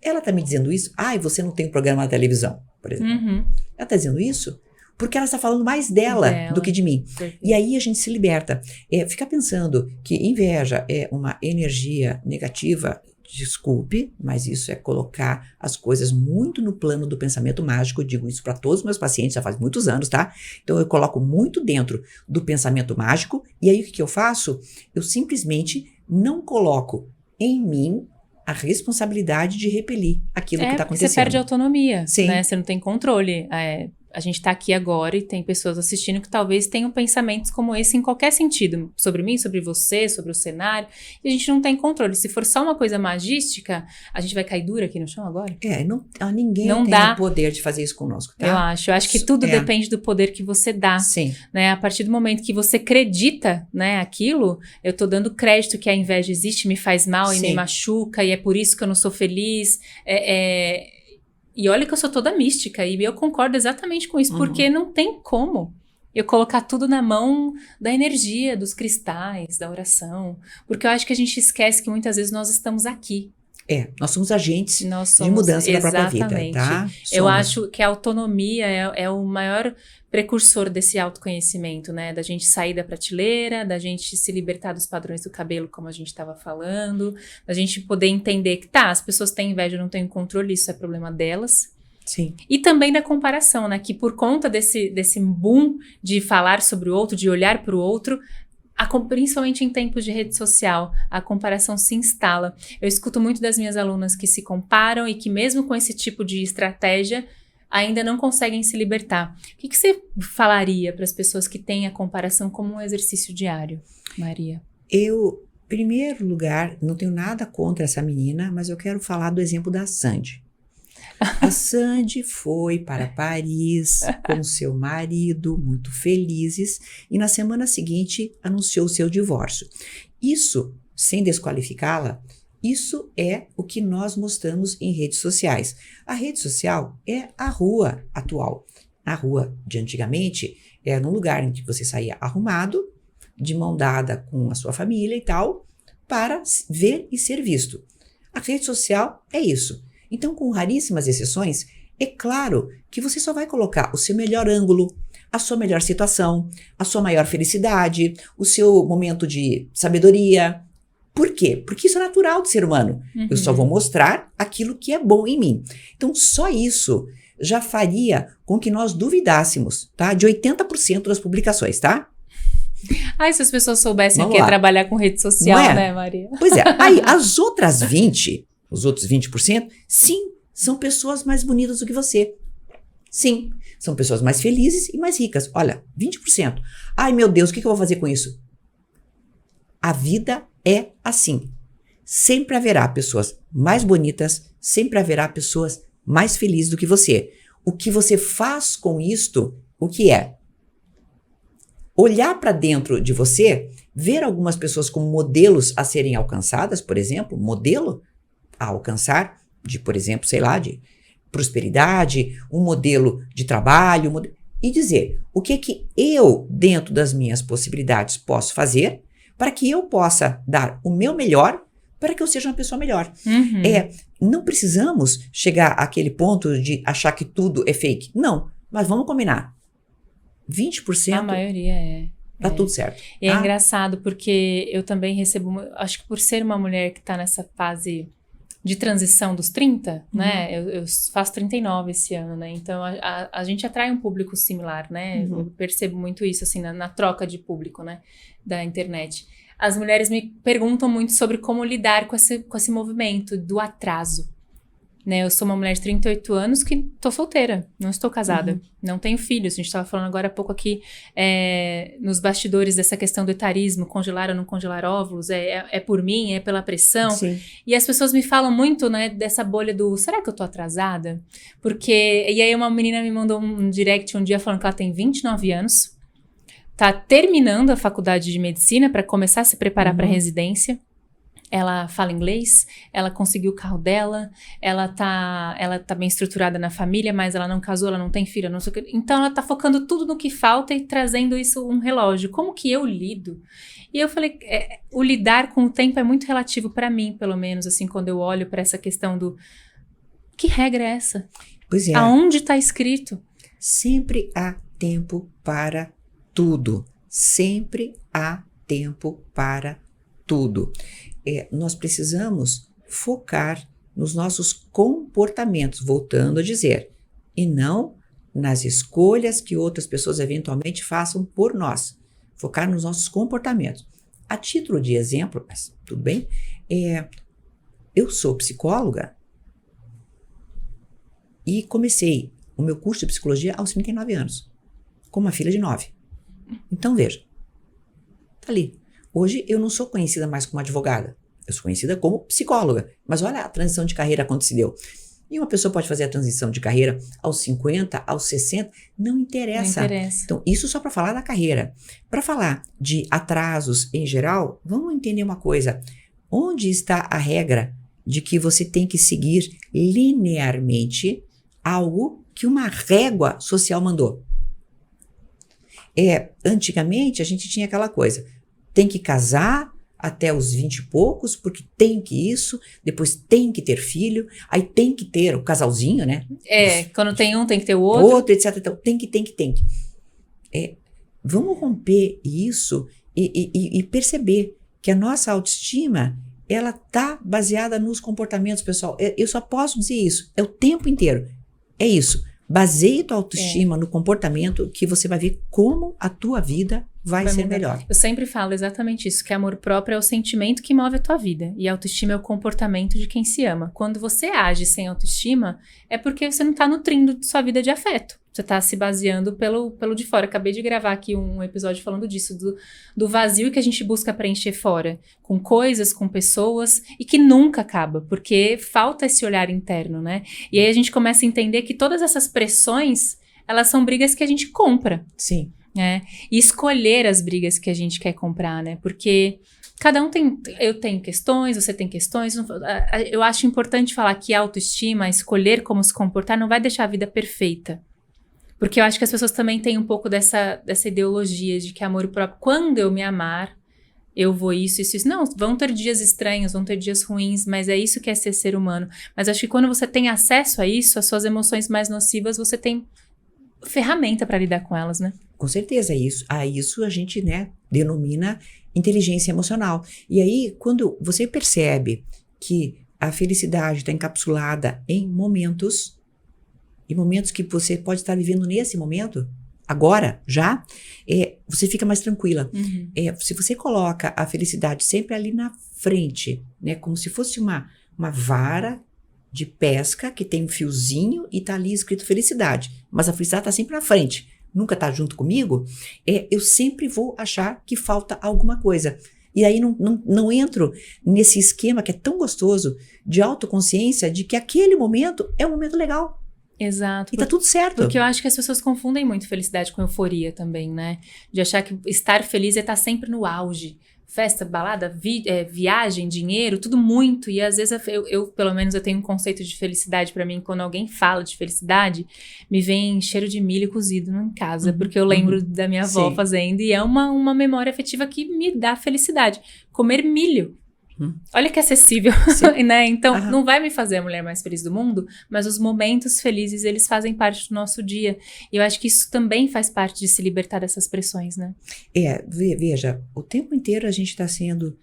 Speaker 2: ela está me dizendo isso? Você não tem um programa na televisão, por exemplo.
Speaker 1: Uhum.
Speaker 2: Ela está dizendo isso porque ela está falando mais dela do que de mim.
Speaker 1: Perfeito.
Speaker 2: E aí a gente se liberta. Ficar pensando que inveja é uma energia negativa, desculpe, mas isso é colocar as coisas muito no plano do pensamento mágico. Eu digo isso para todos os meus pacientes, já faz muitos anos, tá? Então eu coloco muito dentro do pensamento mágico, e aí o que eu faço? Eu simplesmente não coloco em mim a responsabilidade de repelir aquilo que está acontecendo.
Speaker 1: Você perde a autonomia,
Speaker 2: Sim.
Speaker 1: né? Você não tem controle. a gente tá aqui agora e tem pessoas assistindo que talvez tenham pensamentos como esse em qualquer sentido, sobre mim, sobre você, sobre o cenário, e a gente não tem controle. Se for só uma coisa magística, a gente vai cair dura aqui no chão agora?
Speaker 2: Ninguém
Speaker 1: Não
Speaker 2: tem
Speaker 1: dá.
Speaker 2: o poder de fazer isso conosco, tá?
Speaker 1: Eu acho que tudo depende do poder que você dá.
Speaker 2: Sim.
Speaker 1: Né? A partir do momento que você acredita, né, aquilo, eu tô dando crédito que a inveja existe, me faz mal e
Speaker 2: Sim.
Speaker 1: me machuca, e é por isso que eu não sou feliz. E olha que eu sou toda mística, e eu concordo exatamente com isso, porque não tem como eu colocar tudo na mão da energia, dos cristais, da oração. Porque eu acho que a gente esquece que muitas vezes nós estamos aqui.
Speaker 2: Nós somos agentes de mudança da própria vida, tá?
Speaker 1: Eu acho que a autonomia é o maior precursor desse autoconhecimento, né? Da gente sair da prateleira, da gente se libertar dos padrões do cabelo, como a gente estava falando, da gente poder entender que, as pessoas têm inveja, não têm controle, isso é problema delas.
Speaker 2: Sim.
Speaker 1: E também da comparação, né? Que por conta desse boom de falar sobre o outro, de olhar para o outro, principalmente em tempos de rede social, a comparação se instala. Eu escuto muito das minhas alunas que se comparam e que mesmo com esse tipo de estratégia ainda não conseguem se libertar. O que você falaria para as pessoas que têm a comparação como um exercício diário, Maria?
Speaker 2: Eu, em primeiro lugar, não tenho nada contra essa menina, mas eu quero falar do exemplo da Sandy. A Sandy foi para Paris com seu marido, muito felizes, e na semana seguinte anunciou seu divórcio. Isso, sem desqualificá-la, isso é o que nós mostramos em redes sociais. A rede social é a rua atual. A rua de antigamente era um lugar em que você saía arrumado, de mão dada com a sua família e tal, para ver e ser visto. A rede social é isso. Então, com raríssimas exceções, é claro que você só vai colocar o seu melhor ângulo, a sua melhor situação, a sua maior felicidade, o seu momento de sabedoria. Por quê? Porque isso é natural do ser humano. Eu só vou mostrar aquilo que é bom em mim. Então, só isso já faria com que nós duvidássemos, tá? De 80% das publicações, tá?
Speaker 1: Se as pessoas soubessem o que é trabalhar com rede social, né, Maria?
Speaker 2: Pois é. Aí, os outros 20%, sim, são pessoas mais bonitas do que você. Sim, são pessoas mais felizes e mais ricas. Olha, 20%. Ai, meu Deus, o que eu vou fazer com isso? A vida é assim. Sempre haverá pessoas mais bonitas, sempre haverá pessoas mais felizes do que você. O que você faz com isto, o que é? Olhar para dentro de você, ver algumas pessoas como modelos a serem alcançadas, por exemplo, modelo a alcançar, por exemplo, de prosperidade, um modelo de trabalho, e dizer o que eu, dentro das minhas possibilidades, posso fazer para que eu possa dar o meu melhor para que eu seja uma pessoa melhor. Não precisamos chegar àquele ponto de achar que tudo é fake. Não, mas vamos combinar. 20%...
Speaker 1: A maioria
Speaker 2: tá tudo certo.
Speaker 1: E é engraçado porque eu também recebo, acho que por ser uma mulher que tá nessa fase de transição dos 30, né? Eu faço 39 esse ano, né? Então, a gente atrai um público similar, né? Eu percebo muito isso, assim, na troca de público, né? Da internet. As mulheres me perguntam muito sobre como lidar com esse movimento do atraso, né? Eu sou uma mulher de 38 anos que tô solteira, não estou casada, não tenho filhos. A gente estava falando agora há pouco aqui nos bastidores dessa questão do etarismo, congelar ou não congelar óvulos, é por mim, é pela pressão.
Speaker 2: Sim.
Speaker 1: E as pessoas me falam muito, né, dessa bolha do, será que eu tô atrasada? E aí uma menina me mandou um direct um dia falando que ela tem 29 anos, tá terminando a faculdade de medicina para começar a se preparar para residência. Ela fala inglês, ela conseguiu o carro dela, ela tá bem estruturada na família, mas ela não casou, ela não tem filha, não sei o que. Então ela tá focando tudo no que falta e trazendo isso um relógio. Como que eu lido? E eu falei, o lidar com o tempo é muito relativo para mim, pelo menos, assim, quando eu olho para essa questão do que regra é essa?
Speaker 2: Pois é.
Speaker 1: Aonde tá escrito?
Speaker 2: Sempre há tempo para tudo. Sempre há tempo para tudo. Nós precisamos focar nos nossos comportamentos, voltando a dizer, e não nas escolhas que outras pessoas eventualmente façam por nós. Focar nos nossos comportamentos. A título de exemplo, mas tudo bem, eu sou psicóloga e comecei o meu curso de psicologia aos 39 anos, com uma filha de 9. Então, veja, tá ali. Hoje eu não sou conhecida mais como advogada, eu sou conhecida como psicóloga, mas olha a transição de carreira aconteceu. E uma pessoa pode fazer a transição de carreira aos 50, aos 60, não interessa.
Speaker 1: Não interessa.
Speaker 2: Então, isso só para falar da carreira. Para falar de atrasos em geral, vamos entender uma coisa. Onde está a regra de que você tem que seguir linearmente algo que uma régua social mandou? Antigamente a gente tinha aquela coisa, tem que casar até os 20 e poucos, porque tem que isso, depois tem que ter filho, aí tem que ter o casalzinho, né?
Speaker 1: Quando tem um tem que ter o outro.
Speaker 2: Etc. Então, tem que. Vamos romper isso e perceber que a nossa autoestima, ela tá baseada nos comportamentos, pessoal. Eu só posso dizer isso, é o tempo inteiro. É isso. Baseie tua autoestima no comportamento que você vai ver como a tua vida vai ser
Speaker 1: mudar.
Speaker 2: melhor.
Speaker 1: Eu sempre falo exatamente isso, que amor próprio é o sentimento que move a tua vida. E autoestima é o comportamento de quem se ama. Quando você age sem autoestima, é porque você não tá nutrindo sua vida de afeto. Você tá se baseando pelo de fora. Acabei de gravar aqui um episódio falando disso, do vazio que a gente busca preencher fora. Com coisas, com pessoas, e que nunca acaba, porque falta esse olhar interno, né? E aí a gente começa a entender que todas essas pressões, elas são brigas que a gente compra.
Speaker 2: Sim.
Speaker 1: E escolher as brigas que a gente quer comprar, né? Porque cada um tem... Eu tenho questões, você tem questões. Eu acho importante falar que a autoestima, escolher como se comportar, não vai deixar a vida perfeita. Porque eu acho que as pessoas também têm um pouco dessa ideologia de que amor próprio, quando eu me amar, eu vou isso. Não, vão ter dias estranhos, vão ter dias ruins, mas é isso que é ser humano. Mas acho que quando você tem acesso a isso, as suas emoções mais nocivas, você tem ferramenta para lidar com elas, né?
Speaker 2: Com certeza, isso a gente, né, denomina inteligência emocional. E aí, quando você percebe que a felicidade está encapsulada em momentos que você pode estar vivendo nesse momento, agora, já, você fica mais tranquila.
Speaker 1: Uhum.
Speaker 2: Se você coloca a felicidade sempre ali na frente, né, como se fosse uma vara de pesca que tem um fiozinho e tá ali escrito felicidade, mas a felicidade tá sempre na frente, nunca tá junto comigo, eu sempre vou achar que falta alguma coisa. E aí não entro nesse esquema que é tão gostoso de autoconsciência de que aquele momento é um momento legal.
Speaker 1: Exato.
Speaker 2: E tá tudo certo.
Speaker 1: Porque eu acho que as pessoas confundem muito felicidade com euforia também, né? De achar que estar feliz é estar sempre no auge. Festa, balada, viagem, dinheiro, tudo muito. E às vezes eu pelo menos, eu tenho um conceito de felicidade pra mim. Quando alguém fala de felicidade, me vem cheiro de milho cozido em casa. Porque eu lembro da minha avó fazendo. E é uma memória afetiva que me dá felicidade. Comer milho. Olha que acessível, né? Então, não vai me fazer a mulher mais feliz do mundo, mas os momentos felizes, eles fazem parte do nosso dia. E eu acho que isso também faz parte de se libertar dessas pressões, né?
Speaker 2: Veja, o tempo inteiro a gente está sendo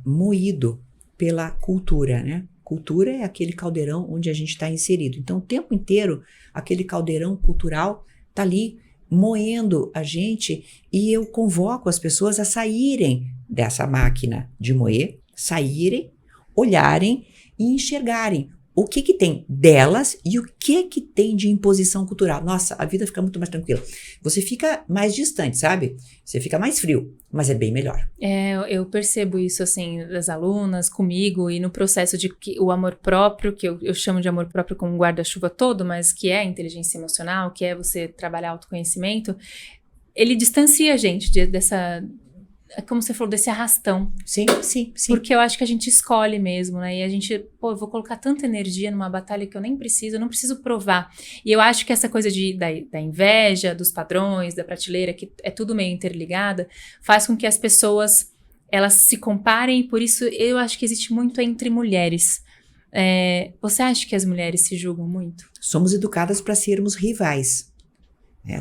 Speaker 2: moído pela cultura, né? Cultura é aquele caldeirão onde a gente está inserido. Então, o tempo inteiro, aquele caldeirão cultural está ali moendo a gente, e eu convoco as pessoas a saírem dessa máquina de moer, saírem, olharem e enxergarem o que tem delas e o que tem de imposição cultural. Nossa, a vida fica muito mais tranquila. Você fica mais distante, sabe? Você fica mais frio, mas é bem melhor.
Speaker 1: Eu percebo isso, assim, das alunas, comigo, e no processo de que o amor próprio, que eu chamo de amor próprio como guarda-chuva todo, mas que é a inteligência emocional, que é você trabalhar autoconhecimento, ele distancia a gente dessa... Como você falou, desse arrastão.
Speaker 2: Sim.
Speaker 1: Porque eu acho que a gente escolhe mesmo, né? E a gente, eu vou colocar tanta energia numa batalha que eu nem preciso, eu não preciso provar. E eu acho que essa coisa da inveja, dos padrões, da prateleira, que é tudo meio interligada, faz com que as pessoas, elas se comparem, e por isso eu acho que existe muito entre mulheres. Você acha que as mulheres se julgam muito?
Speaker 2: Somos educadas para sermos rivais.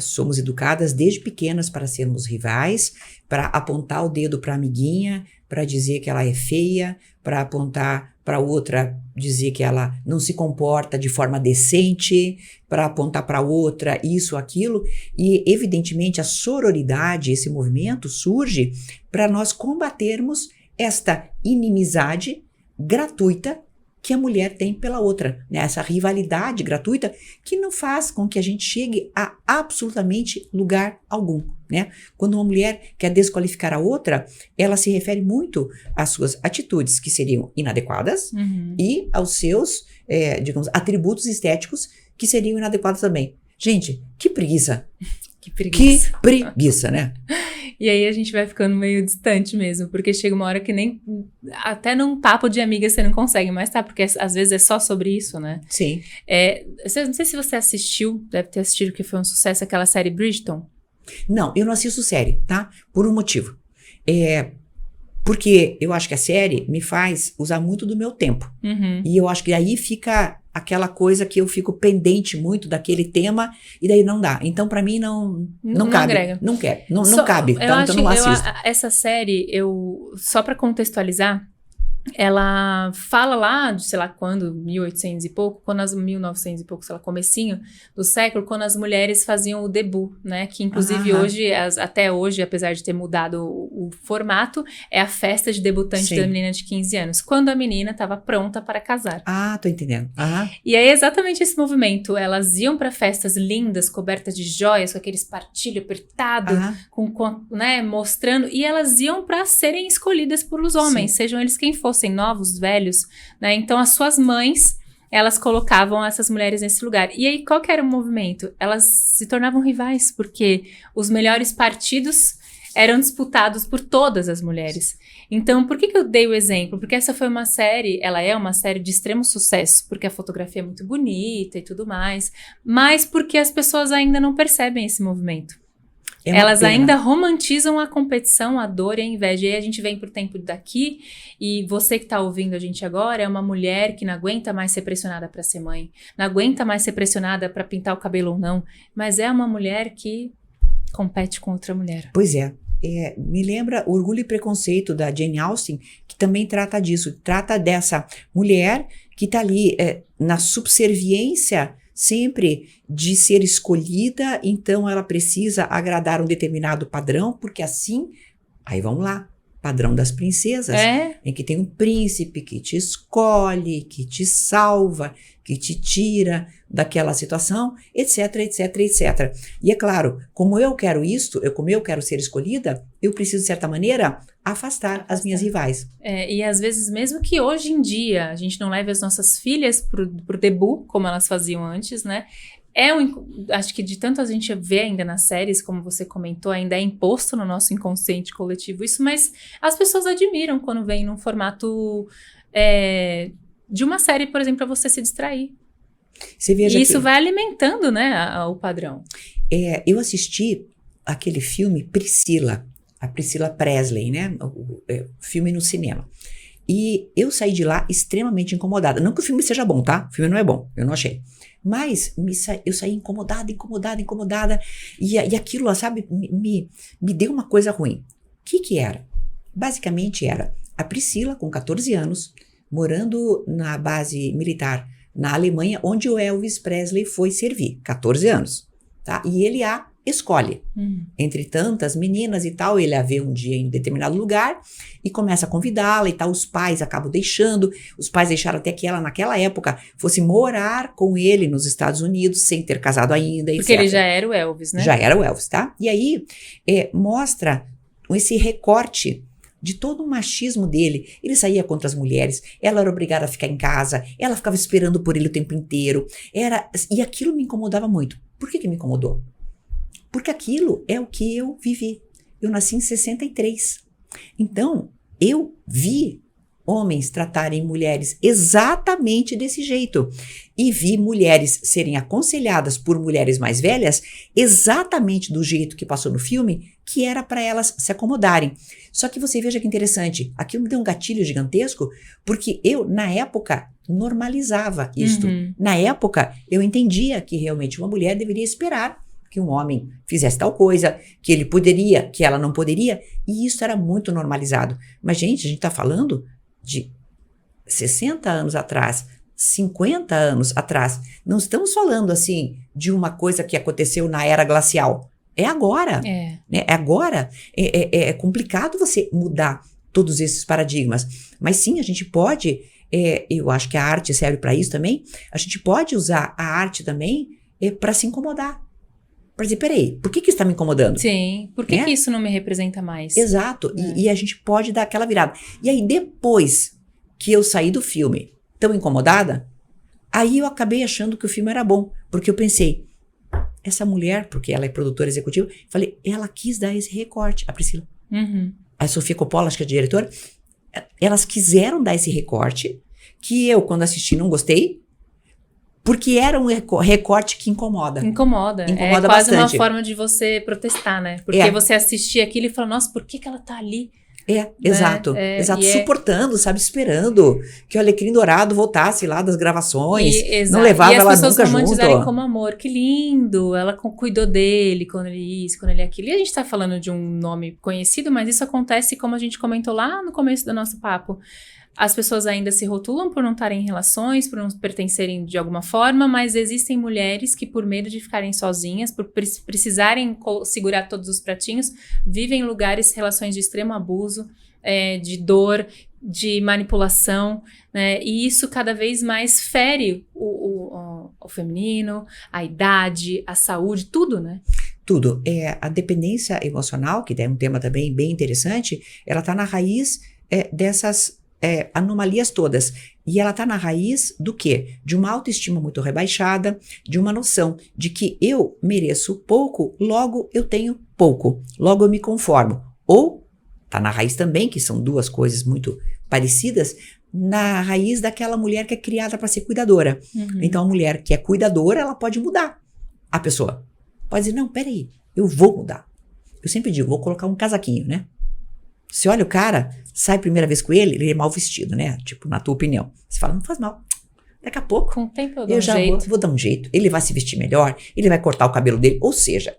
Speaker 2: Somos educadas desde pequenas para sermos rivais, para apontar o dedo para a amiguinha, para dizer que ela é feia, para apontar para outra, dizer que ela não se comporta de forma decente, para apontar para outra isso, aquilo. E, evidentemente, a sororidade, esse movimento surge para nós combatermos esta inimizade gratuita que a mulher tem pela outra, né? Essa rivalidade gratuita que não faz com que a gente chegue a absolutamente lugar algum, né? Quando uma mulher quer desqualificar a outra, ela se refere muito às suas atitudes que seriam inadequadas e aos seus, digamos, atributos estéticos que seriam inadequados também. Gente, que preguiça!
Speaker 1: Que preguiça.
Speaker 2: Que preguiça, né?
Speaker 1: E aí a gente vai ficando meio distante mesmo, porque chega uma hora que nem até num papo de amiga você não consegue mais, tá? Porque às vezes é só sobre isso, né?
Speaker 2: Sim.
Speaker 1: Não sei se você assistiu, deve ter assistido, que foi um sucesso, aquela série Bridgerton.
Speaker 2: Não, eu não assisto série, tá? Por um motivo. Porque eu acho que a série me faz usar muito do meu tempo. E eu acho que aí fica aquela coisa que eu fico pendente muito daquele tema e daí não dá. Então, pra mim, não cabe.
Speaker 1: Agrega.
Speaker 2: Não quer. Não cabe. Então, eu não assisto.
Speaker 1: Essa série, só pra contextualizar, ela fala lá de, sei lá quando, 1800 e pouco, 1900 e pouco, sei lá, comecinho do século, quando as mulheres faziam o debut, né? Que inclusive hoje, até hoje, apesar de ter mudado o formato, é a festa de debutante da menina de 15 anos. Quando a menina estava pronta para casar.
Speaker 2: Ah, tô entendendo.
Speaker 1: E aí, exatamente esse movimento. Elas iam para festas lindas, cobertas de joias, com aquele espartilho apertado, né, mostrando, e elas iam para serem escolhidas pelos homens, sejam eles quem fossem, novos, velhos, né? Então as suas mães, elas colocavam essas mulheres nesse lugar. E aí, qual que era o movimento? Elas se tornavam rivais, porque os melhores partidos eram disputados por todas as mulheres. Então, por que eu dei o exemplo? Porque essa foi uma série, ela é uma série de extremo sucesso, porque a fotografia é muito bonita e tudo mais, mas porque as pessoas ainda não percebem esse movimento. Elas ainda romantizam a competição, a dor e a inveja. E aí a gente vem pro tempo daqui, e você que tá ouvindo a gente agora é uma mulher que não aguenta mais ser pressionada para ser mãe, não aguenta mais ser pressionada para pintar o cabelo ou não, mas é uma mulher que compete com outra mulher.
Speaker 2: Pois é. Me lembra Orgulho e Preconceito, da Jane Austen, que também trata disso. Trata dessa mulher que tá ali na subserviência sempre de ser escolhida, então ela precisa agradar um determinado padrão, porque assim, aí vamos lá, padrão das princesas, em que tem um príncipe que te escolhe, que te salva, que te tira daquela situação, etc, etc, etc. E é claro, como eu quero isto, como eu quero ser escolhida, eu preciso, de certa maneira, afastar as minhas rivais.
Speaker 1: E às vezes, mesmo que hoje em dia a gente não leve as nossas filhas pro debut, como elas faziam antes, né? Acho que de tanto a gente vê ainda nas séries, como você comentou, ainda é imposto no nosso inconsciente coletivo isso, mas as pessoas admiram quando vem num formato de uma série, por exemplo, para você se distrair. E isso vai alimentando, né, o padrão.
Speaker 2: Eu assisti aquele filme Priscila, a Priscila Presley, né, o filme no cinema. E eu saí de lá extremamente incomodada. Não que o filme seja bom, tá? O filme não é bom, eu não achei. Mas eu saí incomodada. E aquilo, sabe, me deu uma coisa ruim. O que era? Basicamente era a Priscila, com 14 anos, morando na base militar na Alemanha, onde o Elvis Presley foi servir. 14 anos, tá? E ele a escolhe. Entre tantas meninas e tal, ele a vê um dia em determinado lugar e começa a convidá-la e tal. Os pais acabam deixando. Os pais deixaram até que ela, naquela época, fosse morar com ele nos Estados Unidos, sem ter casado ainda, etc.
Speaker 1: Porque ele já era o Elvis, né?
Speaker 2: Já era o Elvis, tá? E aí, mostra esse recorte de todo o machismo dele. Ele saía contra as mulheres, ela era obrigada a ficar em casa, ela ficava esperando por ele o tempo inteiro. E aquilo me incomodava muito. Por que me incomodou? Porque aquilo é o que eu vivi. Eu nasci em 63. Então, eu vi homens tratarem mulheres exatamente desse jeito. E vi mulheres serem aconselhadas por mulheres mais velhas exatamente do jeito que passou no filme, que era para elas se acomodarem. Só que você veja que interessante, aquilo me deu um gatilho gigantesco, porque eu, na época, normalizava isto. Na época, eu entendia que realmente uma mulher deveria esperar que um homem fizesse tal coisa, que ele poderia, que ela não poderia, e isso era muito normalizado. Mas, gente, a gente está falando de 60 anos atrás, 50 anos atrás. Não estamos falando, assim, de uma coisa que aconteceu na era glacial. É agora. Né? É agora. É complicado você mudar todos esses paradigmas. Mas sim, a gente pode eu acho que a arte serve para isso também. A gente pode usar a arte também para se incomodar. Para dizer, peraí, por que isso está me incomodando?
Speaker 1: Sim, por que isso não me representa mais?
Speaker 2: Exato, e a gente pode dar aquela virada. E aí, depois que eu saí do filme tão incomodada, aí eu acabei achando que o filme era bom, porque eu pensei, essa mulher, porque ela é produtora executiva, falei, ela quis dar esse recorte, a Priscila. A Sofia Coppola, acho que é a diretora, elas quiseram dar esse recorte, que eu, quando assisti, não gostei, porque era um recorte que incomoda.
Speaker 1: Incomoda é quase
Speaker 2: bastante.
Speaker 1: Uma forma de você protestar, né? Porque você assistia aquilo e fala, nossa, por que ela tá ali?
Speaker 2: Exato. Suportando, sabe? Esperando que o Alecrim Dourado voltasse lá das gravações. Não levava ela nunca junto. E as pessoas
Speaker 1: romantizarem como amor. Que lindo! Ela cuidou dele quando ele isso, quando ele aquilo. E a gente tá falando de um nome conhecido, mas isso acontece como a gente comentou lá no começo do nosso papo. As pessoas ainda se rotulam por não estarem em relações, por não pertencerem de alguma forma, mas existem mulheres que, por medo de ficarem sozinhas, por precisarem segurar todos os pratinhos, vivem em lugares, relações de extremo abuso, de dor, de manipulação, né? E isso cada vez mais fere o feminino, a idade, a saúde, tudo, né?
Speaker 2: Tudo. A dependência emocional, que é um tema também bem interessante, ela está na raiz dessas anomalias todas. E ela está na raiz do quê? De uma autoestima muito rebaixada, de uma noção de que eu mereço pouco, logo eu tenho pouco, logo eu me conformo. Ou, está na raiz também, que são duas coisas muito parecidas, na raiz daquela mulher que é criada para ser cuidadora. Então, a mulher que é cuidadora, ela pode mudar a pessoa. Pode dizer, não, peraí, eu vou mudar. Eu sempre digo, vou colocar um casaquinho, né? Você olha o cara, sai a primeira vez com ele é mal vestido, né? Tipo, na tua opinião. Você fala, não faz mal. Daqui a pouco,
Speaker 1: com o tempo eu dou um jeito.
Speaker 2: Vou dar um jeito. Ele vai se vestir melhor, ele vai cortar o cabelo dele. Ou seja,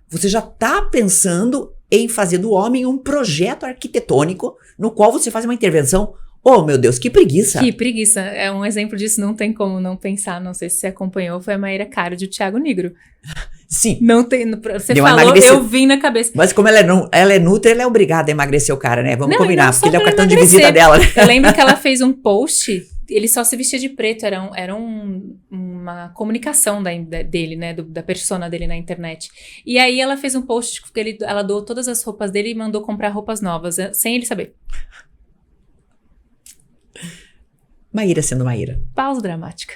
Speaker 2: você já tá pensando em fazer do homem um projeto arquitetônico no qual você faz uma intervenção. Oh, meu Deus, que preguiça.
Speaker 1: Que preguiça. É um exemplo disso, não tem como não pensar. Não sei se você acompanhou, foi a Maíra Caro de Thiago Nigro.
Speaker 2: Sim.
Speaker 1: Não tem, você falou, eu vim na cabeça.
Speaker 2: Mas como ela é Nutri, ela é obrigada a emagrecer o cara, né? Vamos combinar, porque ele é o cartão de visita dela. Né?
Speaker 1: Eu lembro que ela fez um post, ele só se vestia de preto, era uma comunicação dele, né? Da persona dele na internet. E aí ela fez um post que ela doou todas as roupas dele e mandou comprar roupas novas, sem ele saber.
Speaker 2: Maíra sendo Maíra.
Speaker 1: Pausa dramática.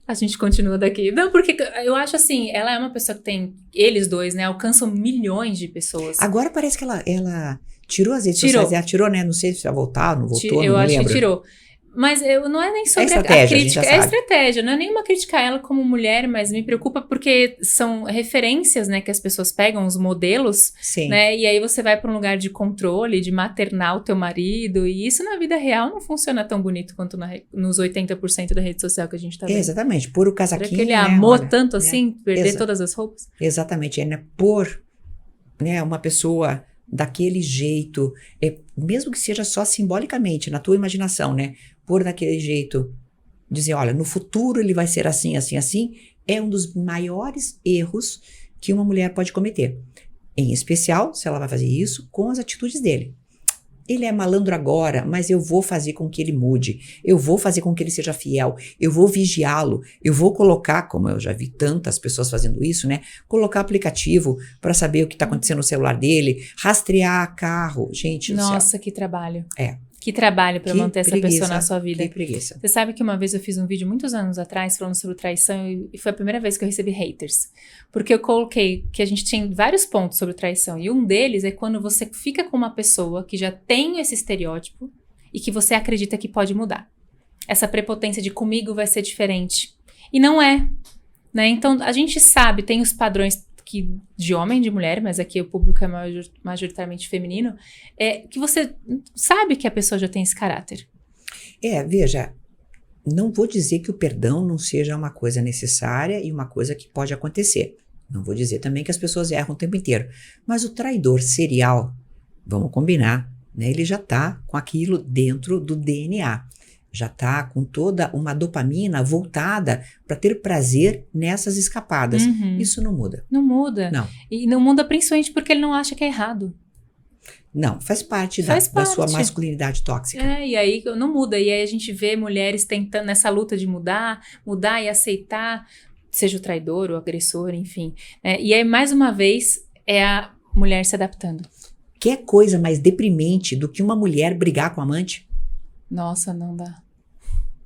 Speaker 1: A gente continua daqui. Não, porque eu acho assim, ela é uma pessoa que tem, eles dois, né, alcançam milhões de pessoas.
Speaker 2: Agora parece que ela tirou as redes sociais, ela tirou, né, não sei se vai voltar, não voltou,
Speaker 1: eu
Speaker 2: não
Speaker 1: acho
Speaker 2: lembro.
Speaker 1: Que tirou. Mas não é nem sobre a crítica, é estratégia, não é nenhuma criticar ela como mulher, mas me preocupa porque são referências, né, que as pessoas pegam, os modelos,
Speaker 2: sim,
Speaker 1: né, e aí você vai para um lugar de controle, de maternar o teu marido, e isso na vida real não funciona tão bonito quanto nos 80% da rede social que a gente tá vendo.
Speaker 2: Exatamente, pôr o casaquinho,
Speaker 1: que ele amou tanto assim, perder todas as roupas.
Speaker 2: Exatamente, né, pôr, né, uma pessoa daquele jeito, mesmo que seja só simbolicamente, na tua imaginação, né, por daquele jeito, dizer, olha, no futuro ele vai ser assim, assim, assim, é um dos maiores erros que uma mulher pode cometer. Em especial, se ela vai fazer isso com as atitudes dele. Ele é malandro agora, mas eu vou fazer com que ele mude, eu vou fazer com que ele seja fiel, eu vou vigiá-lo, eu vou colocar, como eu já vi tantas pessoas fazendo isso, né, colocar aplicativo para saber o que está acontecendo no celular dele, rastrear carro, gente.
Speaker 1: Nossa, que trabalho. Que trabalho para manter essa pessoa na sua vida.
Speaker 2: Que preguiça.
Speaker 1: Você sabe que uma vez eu fiz um vídeo muitos anos atrás falando sobre traição e foi a primeira vez que eu recebi haters. Porque eu coloquei que a gente tinha vários pontos sobre traição e um deles é quando você fica com uma pessoa que já tem esse estereótipo e que você acredita que pode mudar. Essa prepotência de comigo vai ser diferente. E não é, né? Então a gente sabe, tem os padrões de homem, de mulher, mas aqui o público é majoritariamente feminino, que você sabe que a pessoa já tem esse caráter.
Speaker 2: Veja, não vou dizer que o perdão não seja uma coisa necessária e uma coisa que pode acontecer. Não vou dizer também que as pessoas erram o tempo inteiro. Mas o traidor serial, vamos combinar, né? Ele já está com aquilo dentro do DNA. Já está com toda uma dopamina voltada para ter prazer nessas escapadas. Isso não muda.
Speaker 1: Não muda.
Speaker 2: Não.
Speaker 1: E não muda principalmente porque ele não acha que é errado.
Speaker 2: Não, faz parte
Speaker 1: Faz
Speaker 2: da
Speaker 1: parte.
Speaker 2: sua masculinidade tóxica.
Speaker 1: E aí não muda. E aí a gente vê mulheres tentando nessa luta de mudar e aceitar, seja o traidor, o agressor, enfim. E aí, mais uma vez, é a mulher se adaptando.
Speaker 2: Quer coisa mais deprimente do que uma mulher brigar com a amante?
Speaker 1: Nossa, não dá.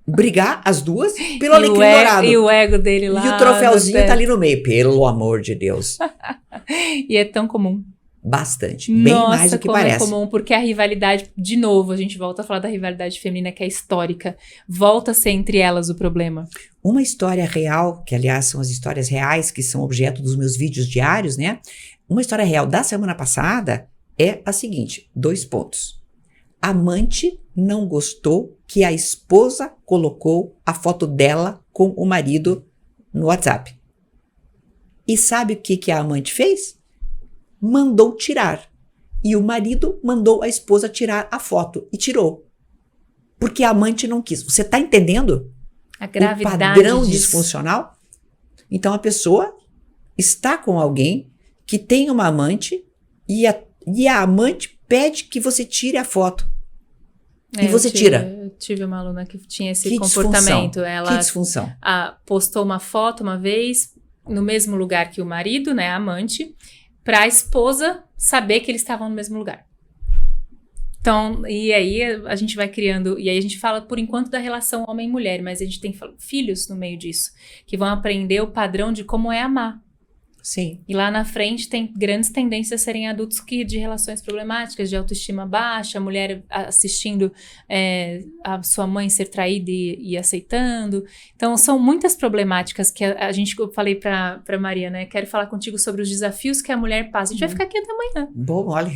Speaker 2: Brigar as duas pelo alecrim dourado.
Speaker 1: E o ego dele lá.
Speaker 2: E o troféuzinho tá ali no meio. Pelo amor de Deus.
Speaker 1: E é tão comum.
Speaker 2: Bastante. Bem mais do que parece.
Speaker 1: Nossa, como é comum, porque a rivalidade, de novo, a gente volta a falar da rivalidade feminina que é histórica. Volta a ser entre elas o problema.
Speaker 2: Uma história real, que aliás são as histórias reais que são objeto dos meus vídeos diários, né? Uma história real da semana passada é a seguinte, 2 pontos. Amante não gostou que a esposa colocou a foto dela com o marido no WhatsApp. E sabe o que a amante fez? Mandou tirar. E o marido mandou a esposa tirar a foto. E tirou. Porque a amante não quis. Você está entendendo?
Speaker 1: A gravidade
Speaker 2: o padrão disfuncional? Então a pessoa está com alguém que tem uma amante e a amante pede que você tire a foto. E você tira.
Speaker 1: Eu tive uma aluna que tinha esse
Speaker 2: que
Speaker 1: comportamento.
Speaker 2: Disfunção.
Speaker 1: Ela
Speaker 2: que disfunção.
Speaker 1: Postou uma foto uma vez no mesmo lugar que o marido, né, a amante, para a esposa saber que eles estavam no mesmo lugar. Então, e aí a gente vai criando, e aí a gente fala por enquanto da relação homem-mulher, mas a gente tem filhos no meio disso, que vão aprender o padrão de como é amar.
Speaker 2: Sim.
Speaker 1: E lá na frente tem grandes tendências a serem adultos de relações problemáticas, de autoestima baixa, a mulher assistindo a sua mãe ser traída e aceitando. Então, são muitas problemáticas que eu falei pra Maria, né? Quero falar contigo sobre os desafios que a mulher passa. A gente vai ficar aqui até amanhã.
Speaker 2: Bom, olha...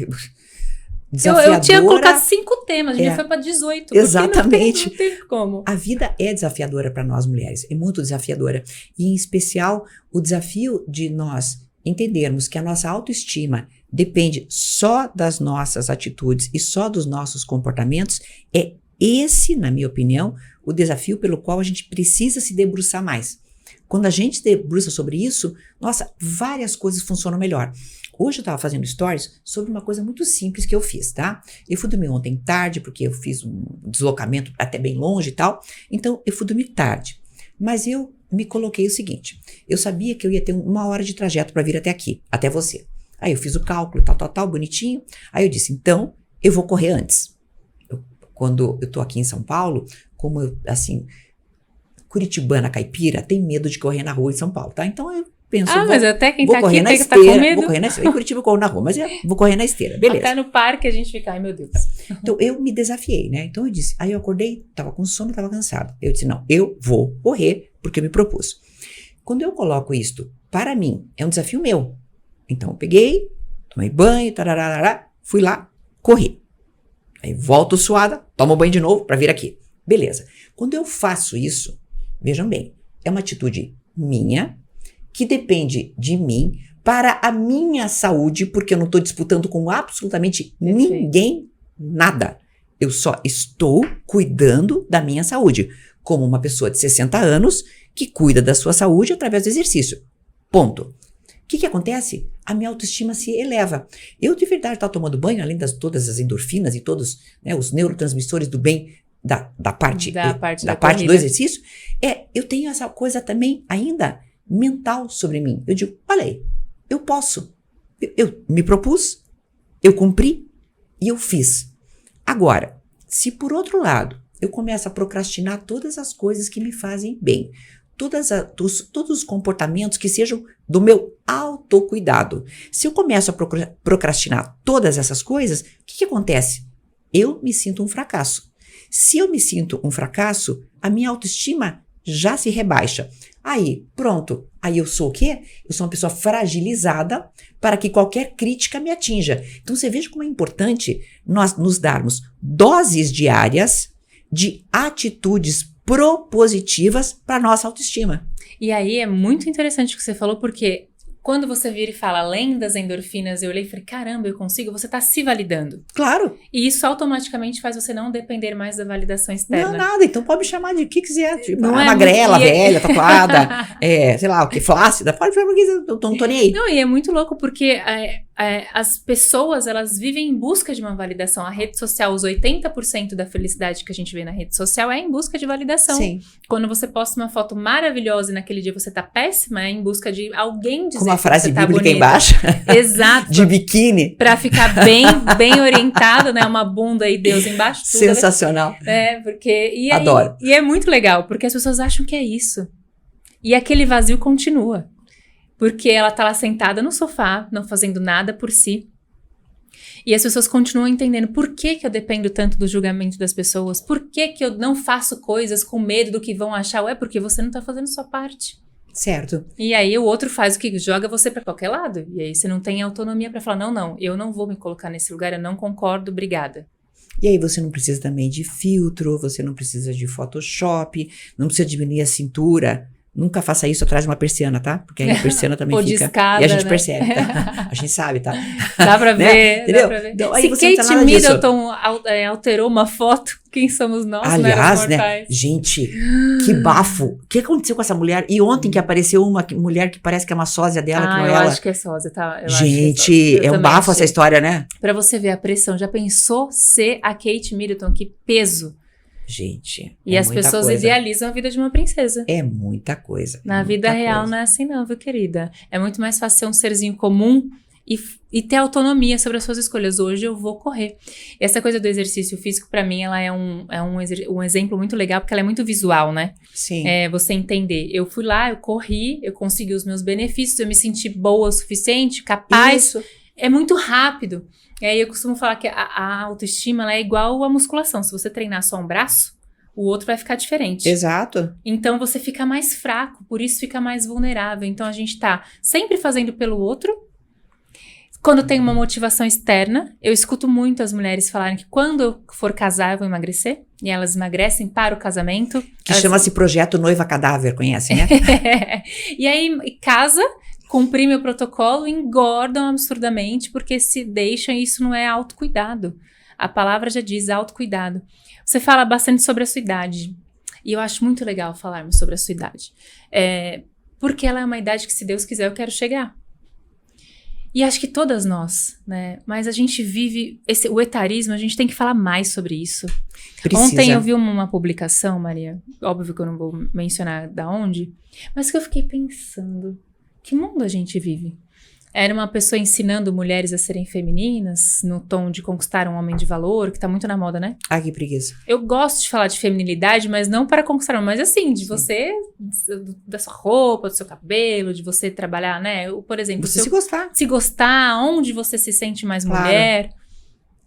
Speaker 1: Eu tinha colocado 5 temas, a gente foi para 18.
Speaker 2: Exatamente.
Speaker 1: Não tem como.
Speaker 2: A vida é desafiadora para nós mulheres, é muito desafiadora. E em especial, o desafio de nós entendermos que a nossa autoestima depende só das nossas atitudes e só dos nossos comportamentos, é esse, na minha opinião, o desafio pelo qual a gente precisa se debruçar mais. Quando a gente se debruça sobre isso, nossa, várias coisas funcionam melhor. Hoje eu estava fazendo stories sobre uma coisa muito simples que eu fiz, tá? Eu fui dormir ontem tarde, porque eu fiz um deslocamento até bem longe e tal. Então, eu fui dormir tarde. Mas eu me coloquei o seguinte. Eu sabia que eu ia ter 1 hora de trajeto para vir até aqui, até você. Aí eu fiz o cálculo, tal, bonitinho. Aí eu disse, então, eu vou correr antes. Quando eu tô aqui em São Paulo, como eu, assim, curitibana caipira, tem medo de correr na rua em São Paulo, tá? Então, eu penso,
Speaker 1: mas até quem tá aqui
Speaker 2: tem que
Speaker 1: estar com medo.
Speaker 2: Vou correr na esteira. Em Curitiba eu corro na rua, mas eu vou correr na esteira, beleza.
Speaker 1: Até no parque a gente fica, ai meu Deus.
Speaker 2: Então eu me desafiei, né? Então eu disse, aí eu acordei, tava com sono, tava cansado. Eu disse, não, eu vou correr porque eu me propus. Quando eu coloco isto para mim, é um desafio meu. Então eu peguei, tomei banho, tararará, fui lá, corri. Aí volto suada, tomo banho de novo para vir aqui. Beleza. Quando eu faço isso, vejam bem, é uma atitude minha, que depende de mim para a minha saúde, porque eu não estou disputando com absolutamente ninguém nada. Eu só estou cuidando da minha saúde, como uma pessoa de 60 anos que cuida da sua saúde através do exercício. Ponto. O que acontece? A minha autoestima se eleva. Eu de verdade estava tomando banho, além de todas as endorfinas e todos, né, os neurotransmissores do bem da parte do exercício, eu tenho essa coisa também ainda mental sobre mim. Eu digo, olha aí, eu posso. Eu me propus, eu cumpri e eu fiz. Agora, se por outro lado eu começo a procrastinar todas as coisas que me fazem bem, todos os comportamentos que sejam do meu autocuidado, se eu começo a procrastinar todas essas coisas, o que acontece? Eu me sinto um fracasso. Se eu me sinto um fracasso, a minha autoestima já se rebaixa. Aí, pronto. Aí eu sou o quê? Eu sou uma pessoa fragilizada para que qualquer crítica me atinja. Então, você veja como é importante nós nos darmos doses diárias de atitudes propositivas para a nossa autoestima.
Speaker 1: E aí é muito interessante o que você falou, porque quando você vira e fala além das endorfinas, eu olhei e falei, caramba, eu consigo, você está se validando.
Speaker 2: Claro.
Speaker 1: E isso automaticamente faz você não depender mais da validação externa.
Speaker 2: Não, nada. Então pode me chamar de que quiser. Tipo,
Speaker 1: não
Speaker 2: magrela, velha, tatuada, sei lá, o que, flácida, pode falar porque eu não tô nem aí.
Speaker 1: Não, e é muito louco porque as pessoas, elas vivem em busca de uma validação. A rede social, os 80% da felicidade que a gente vê na rede social é em busca de validação.
Speaker 2: Sim.
Speaker 1: Quando você posta uma foto maravilhosa e naquele dia você tá péssima, é em busca de alguém dizer
Speaker 2: com uma
Speaker 1: que
Speaker 2: frase
Speaker 1: você tá
Speaker 2: bíblica
Speaker 1: bonita.
Speaker 2: embaixo.
Speaker 1: Exato.
Speaker 2: De biquíni.
Speaker 1: Pra ficar bem orientado, né? Uma bunda e Deus embaixo. Tudo,
Speaker 2: Sensacional.
Speaker 1: Porque...
Speaker 2: Adoro.
Speaker 1: E é muito legal, porque as pessoas acham que é isso. E aquele vazio continua. Porque ela tá lá sentada no sofá, não fazendo nada por si. E as pessoas continuam entendendo por que eu dependo tanto do julgamento das pessoas. Por que eu não faço coisas com medo do que vão achar. É porque você não tá fazendo sua parte.
Speaker 2: Certo.
Speaker 1: E aí o outro faz o que joga você pra qualquer lado. E aí você não tem autonomia pra falar, não, eu não vou me colocar nesse lugar, eu não concordo, obrigada.
Speaker 2: E aí você não precisa também de filtro, você não precisa de Photoshop, não precisa diminuir a cintura. Nunca faça isso atrás de uma persiana, tá? Porque aí a persiana também
Speaker 1: Ou
Speaker 2: fica...
Speaker 1: de escada,
Speaker 2: e a gente
Speaker 1: né?
Speaker 2: percebe, tá? A gente sabe, tá?
Speaker 1: Dá pra ver,
Speaker 2: né? Entendeu?
Speaker 1: dá pra ver.
Speaker 2: Então, aí
Speaker 1: se
Speaker 2: você não
Speaker 1: Kate
Speaker 2: tá nada disso.
Speaker 1: Middleton alterou uma foto, quem somos nós,
Speaker 2: Aliás,
Speaker 1: meros
Speaker 2: né?
Speaker 1: mortais?
Speaker 2: Gente, que bafo. O que aconteceu com essa mulher? E ontem que apareceu uma mulher que parece que é uma sósia dela, que não é ela.
Speaker 1: Eu acho que é sósia, tá?
Speaker 2: Gente, é um bafo essa história, né?
Speaker 1: Pra você ver a pressão. Já pensou ser a Kate Middleton? Que peso.
Speaker 2: Gente,
Speaker 1: E as pessoas idealizam a vida de uma princesa.
Speaker 2: É muita coisa.
Speaker 1: Na vida real não é assim não, viu, querida? É muito mais fácil ser um serzinho comum e ter autonomia sobre as suas escolhas. Hoje eu vou correr. E essa coisa do exercício físico, pra mim, ela é um exemplo muito legal, porque ela é muito visual, né?
Speaker 2: Sim.
Speaker 1: Você entender. Eu fui lá, eu corri, eu consegui os meus benefícios, eu me senti boa o suficiente, capaz.
Speaker 2: Isso.
Speaker 1: É muito rápido. E aí eu costumo falar que a autoestima ela é igual à musculação. Se você treinar só um braço, o outro vai ficar diferente.
Speaker 2: Exato.
Speaker 1: Então você fica mais fraco, por isso fica mais vulnerável. Então a gente tá sempre fazendo pelo outro. Quando tem uma motivação externa, eu escuto muito as mulheres falarem que quando eu for casar eu vou emagrecer. E elas emagrecem para o casamento.
Speaker 2: Que chama-se Projeto Noiva Cadáver, conhece, né?
Speaker 1: E aí casa... cumprir meu protocolo, engordam absurdamente porque se deixam e isso não é autocuidado. A palavra já diz autocuidado. Você fala bastante sobre a sua idade e eu acho muito legal falarmos sobre a sua idade. Porque ela é uma idade que, se Deus quiser, eu quero chegar. E acho que todas nós, né? Mas a gente vive... o etarismo, a gente tem que falar mais sobre isso.
Speaker 2: Precisa.
Speaker 1: Ontem eu vi uma publicação, Maria, óbvio que eu não vou mencionar da onde, mas que eu fiquei pensando... Que mundo a gente vive? Era uma pessoa ensinando mulheres a serem femininas, no tom de conquistar um homem de valor, que tá muito na moda, né?
Speaker 2: Ah, que preguiça.
Speaker 1: Eu gosto de falar de feminilidade, mas não para conquistar, mas assim, de você, da sua roupa, do seu cabelo, de você trabalhar, né? Por exemplo,
Speaker 2: Você se gostar.
Speaker 1: Se gostar, onde você se sente mais mulher.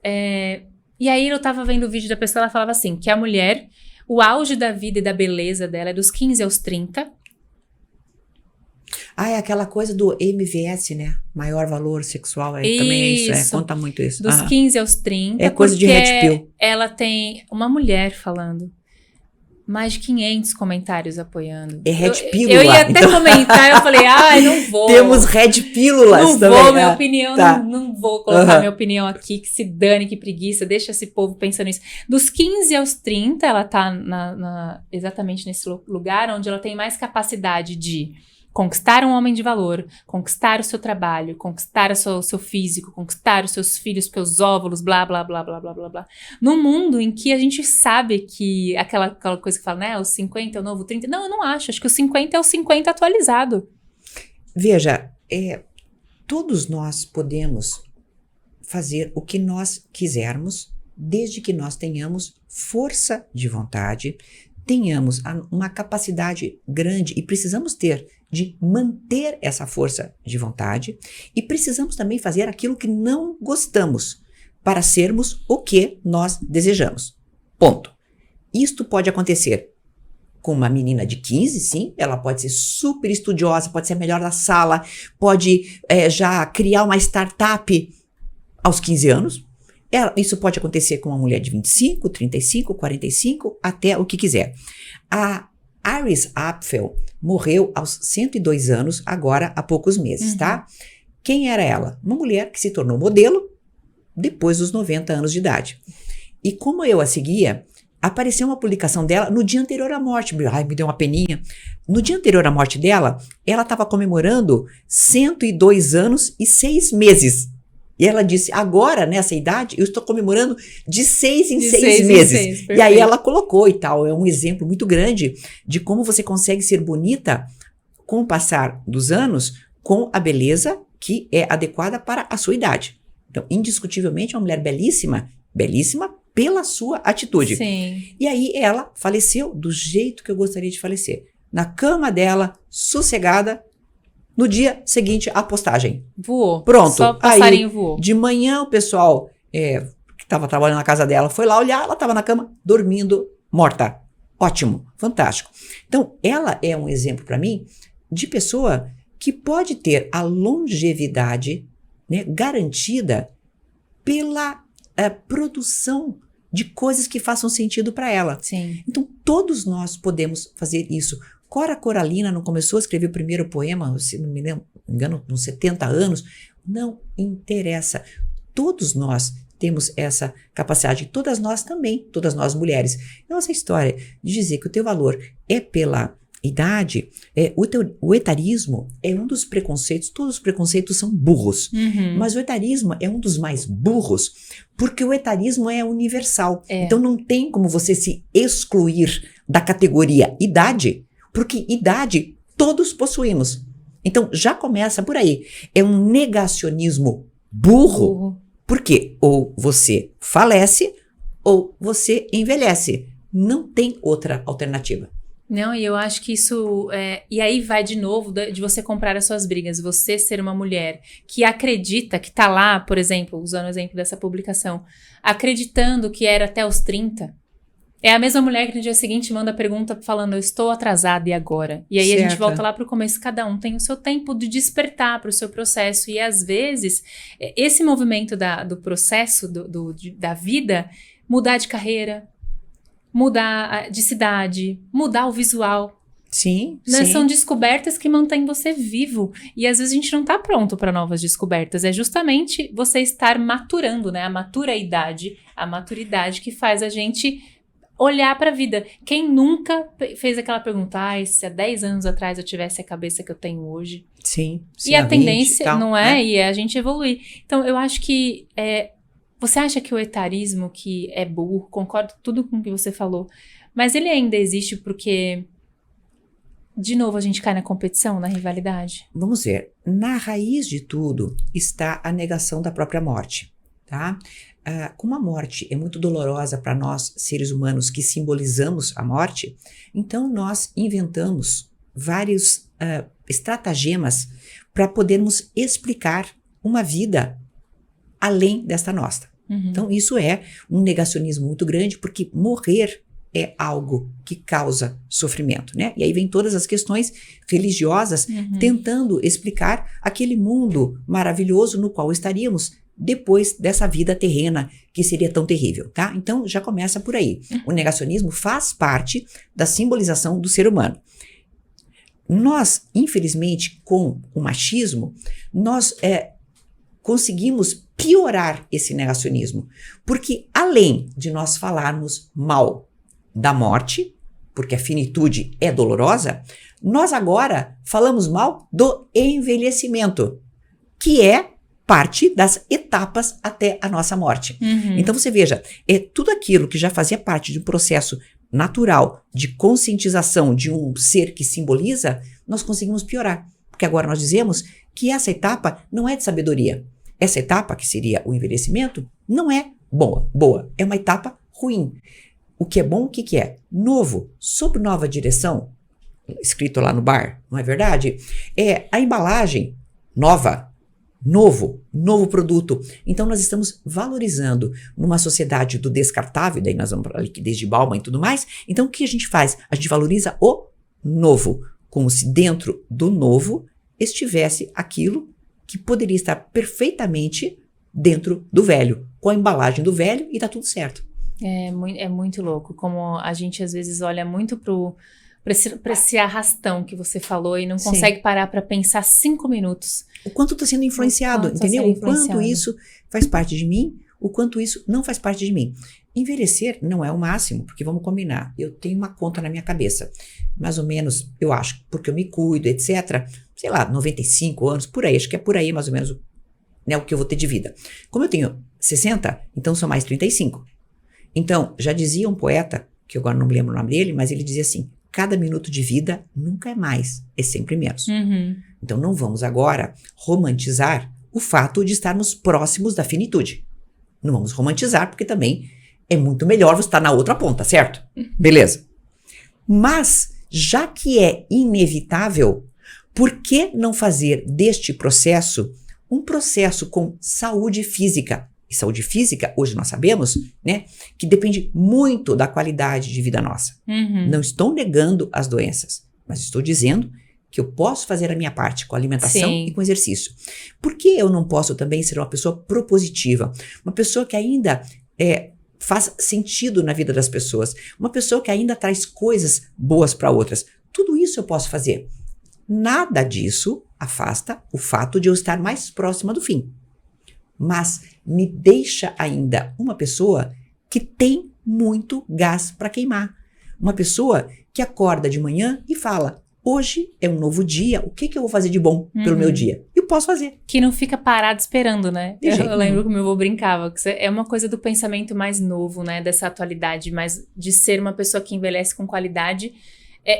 Speaker 1: E aí eu tava vendo o vídeo da pessoa, ela falava assim, que a mulher, o auge da vida e da beleza dela é dos 15 aos 30,
Speaker 2: é aquela coisa do MVS, né? Maior valor sexual, também é isso, conta muito isso.
Speaker 1: Dos 15 aos 30.
Speaker 2: É coisa de red pill.
Speaker 1: Ela tem uma mulher falando, mais de 500 comentários apoiando.
Speaker 2: É red pílula.
Speaker 1: Eu ia até comentar, eu falei, não vou.
Speaker 2: Temos red pílulas
Speaker 1: não
Speaker 2: também.
Speaker 1: Vou, minha opinião,
Speaker 2: tá.
Speaker 1: não vou colocar minha opinião aqui, que se dane, que preguiça, deixa esse povo pensando nisso. Dos 15 aos 30, ela tá exatamente nesse lugar onde ela tem mais capacidade de conquistar um homem de valor, conquistar o seu trabalho, conquistar o seu físico, conquistar os seus filhos, seus óvulos, blá, blá, blá, blá, blá, blá, blá. Num mundo em que a gente sabe que aquela coisa que fala, né, os 50 é o novo 30. Não, eu não acho. Acho que o 50 é o 50 atualizado.
Speaker 2: Veja, todos nós podemos fazer o que nós quisermos, desde que nós tenhamos força de vontade, tenhamos uma capacidade grande, e precisamos ter, de manter essa força de vontade, e precisamos também fazer aquilo que não gostamos, para sermos o que nós desejamos. Ponto. Isto pode acontecer com uma menina de 15, sim, ela pode ser super estudiosa, pode ser a melhor da sala, pode já criar uma startup aos 15 anos. Isso pode acontecer com uma mulher de 25, 35, 45, até o que quiser. A Iris Apfel morreu aos 102 anos, agora há poucos meses, tá? Quem era ela? Uma mulher que se tornou modelo depois dos 90 anos de idade. E como eu a seguia, apareceu uma publicação dela no dia anterior à morte. Ai, me deu uma peninha. No dia anterior à morte dela, ela estava comemorando 102 anos e 6 meses. E ela disse, agora, nessa idade, eu estou comemorando de 6 em 6 meses. E aí ela colocou e tal. É um exemplo muito grande de como você consegue ser bonita com o passar dos anos, com a beleza que é adequada para a sua idade. Então, indiscutivelmente, é uma mulher belíssima, belíssima pela sua atitude.
Speaker 1: Sim.
Speaker 2: E aí ela faleceu do jeito que eu gostaria de falecer. Na cama dela, sossegada, no dia seguinte à postagem.
Speaker 1: Voou.
Speaker 2: Pronto.
Speaker 1: Só o passarinho
Speaker 2: aí,
Speaker 1: voou.
Speaker 2: De manhã o pessoal que estava trabalhando na casa dela foi lá olhar, ela estava na cama dormindo, morta. Ótimo, fantástico. Então, ela é um exemplo para mim de pessoa que pode ter a longevidade, né, garantida pela produção de coisas que façam sentido para ela.
Speaker 1: Sim.
Speaker 2: Então, todos nós podemos fazer isso. Cora Coralina não começou a escrever o primeiro poema, se não me engano, uns 70 anos. Não interessa. Todos nós temos essa capacidade. Todas nós também, todas nós mulheres. Então, essa história de dizer que o teu valor é pela idade, o etarismo é um dos preconceitos, todos os preconceitos são burros, mas o etarismo é um dos mais burros, porque o etarismo é universal, então não tem como você se excluir da categoria idade, porque idade todos possuímos, então já começa por aí, é um negacionismo burro, porque ou você falece ou você envelhece, não tem outra alternativa.
Speaker 1: Não, e eu acho que isso... e aí vai de novo de você comprar as suas brigas. Você ser uma mulher que acredita, que tá lá, por exemplo, usando o exemplo dessa publicação, acreditando que era até os 30. É a mesma mulher que no dia seguinte manda a pergunta falando, eu estou atrasada e agora? E aí a gente volta lá pro começo, cada um tem o seu tempo de despertar pro seu processo. E às vezes, esse movimento do processo, da vida, mudar de carreira, mudar de cidade, mudar o visual.
Speaker 2: Sim,
Speaker 1: né?
Speaker 2: sim.
Speaker 1: São descobertas que mantêm você vivo. E às vezes a gente não tá pronto para novas descobertas. É justamente você estar maturando, né? A maturidade que faz a gente olhar para a vida. Quem nunca fez aquela pergunta, se há 10 anos atrás eu tivesse a cabeça que eu tenho hoje?
Speaker 2: Sim.
Speaker 1: E a tendência,
Speaker 2: tal,
Speaker 1: não é?
Speaker 2: né?
Speaker 1: E é a gente evoluir. Então, eu acho que... Você acha que o etarismo que é burro, concordo com tudo com o que você falou, mas ele ainda existe porque, de novo, a gente cai na competição, na rivalidade?
Speaker 2: Vamos ver, na raiz de tudo está a negação da própria morte, tá? Como a morte é muito dolorosa para nós, seres humanos, que simbolizamos a morte, então nós inventamos vários estratagemas para podermos explicar uma vida além desta nossa. Então, isso é um negacionismo muito grande, porque morrer é algo que causa sofrimento, né? E aí vem todas as questões religiosas tentando explicar aquele mundo maravilhoso no qual estaríamos depois dessa vida terrena que seria tão terrível, tá? Então, já começa por aí. O negacionismo faz parte da simbolização do ser humano. Nós, infelizmente, com o machismo, nós conseguimos piorar esse negacionismo, porque além de nós falarmos mal da morte, porque a finitude é dolorosa, nós agora falamos mal do envelhecimento, que é parte das etapas até a nossa morte. Então você veja, tudo aquilo que já fazia parte de um processo natural de conscientização de um ser que simboliza, nós conseguimos piorar, porque agora nós dizemos que essa etapa não é de sabedoria. Essa etapa, que seria o envelhecimento, não é boa. É uma etapa ruim. O que é bom, o que é? Novo, sob nova direção, escrito lá no bar, não é verdade? É a embalagem nova, novo produto. Então, nós estamos valorizando numa sociedade do descartável, daí nós vamos para a liquidez de Bauman e tudo mais. Então, o que a gente faz? A gente valoriza o novo, como se dentro do novo estivesse aquilo que poderia estar perfeitamente dentro do velho, com a embalagem do velho, e tá tudo certo.
Speaker 1: É muito louco, como a gente às vezes olha muito para esse arrastão que você falou e não consegue parar para pensar 5 minutos.
Speaker 2: O quanto está sendo influenciado, entendeu? O quanto isso faz parte de mim, o quanto isso não faz parte de mim. Envelhecer não é o máximo, porque vamos combinar, eu tenho uma conta na minha cabeça, mais ou menos, eu acho, porque eu me cuido, etc, sei lá, 95 anos, por aí, acho que é por aí mais ou menos, né, o que eu vou ter de vida. Como eu tenho 60, então são mais 35. Então, já dizia um poeta, que eu agora não me lembro o nome dele, mas ele dizia assim, cada minuto de vida nunca é mais, é sempre menos. Então não vamos agora romantizar o fato de estarmos próximos da finitude. Não vamos romantizar, porque também é muito melhor você estar na outra ponta, certo? Beleza. Mas, já que é inevitável, por que não fazer deste processo um processo com saúde física? E saúde física, hoje nós sabemos, né, que depende muito da qualidade de vida nossa. Não estou negando as doenças, mas estou dizendo que eu posso fazer a minha parte com alimentação e com exercício. Por que eu não posso também ser uma pessoa propositiva? Uma pessoa que ainda faz sentido na vida das pessoas. Uma pessoa que ainda traz coisas boas para outras. Tudo isso eu posso fazer. Nada disso afasta o fato de eu estar mais próxima do fim. Mas me deixa ainda uma pessoa que tem muito gás para queimar. Uma pessoa que acorda de manhã e fala, hoje é um novo dia, o que eu vou fazer de bom pelo meu dia? Eu posso fazer.
Speaker 1: Que não fica parado esperando, né? Eu lembro que o meu avô brincava, que é uma coisa do pensamento mais novo, né? Dessa atualidade, mas de ser uma pessoa que envelhece com qualidade.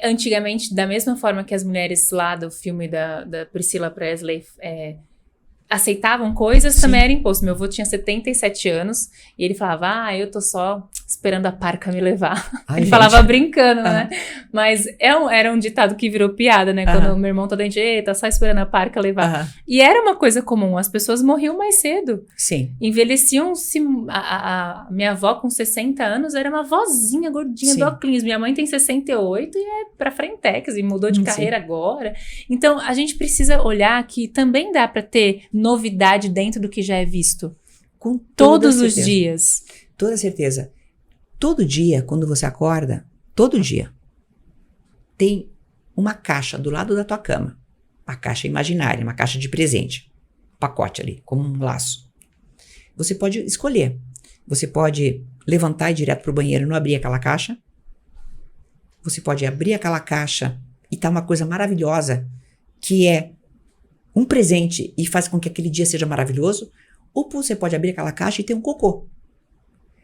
Speaker 1: Antigamente, da mesma forma que as mulheres lá do filme da Priscilla Presley aceitavam coisas, também era imposto. Meu avô tinha 77 anos e ele falava, eu tô só esperando a parca me levar. Ele falava brincando, né? Mas era um ditado que virou piada, né? Quando o meu irmão tá doente, tá só esperando a parca levar. E era uma coisa comum, as pessoas morriam mais cedo.
Speaker 2: Sim.
Speaker 1: Envelheciam-se, a minha avó com 60 anos era uma vozinha gordinha do óculos. Minha mãe tem 68 e é pra frentex e mudou de carreira agora. Então, a gente precisa olhar que também dá pra ter novidade dentro do que já é visto.
Speaker 2: Com
Speaker 1: todos os dias.
Speaker 2: Toda certeza. Todo dia, quando você acorda, todo dia, tem uma caixa do lado da tua cama. Uma caixa imaginária, uma caixa de presente. Um pacote ali, como um laço. Você pode escolher. Você pode levantar e ir direto pro banheiro e não abrir aquela caixa. Você pode abrir aquela caixa e tá uma coisa maravilhosa, que é um presente e faz com que aquele dia seja maravilhoso, ou você pode abrir aquela caixa e ter um cocô.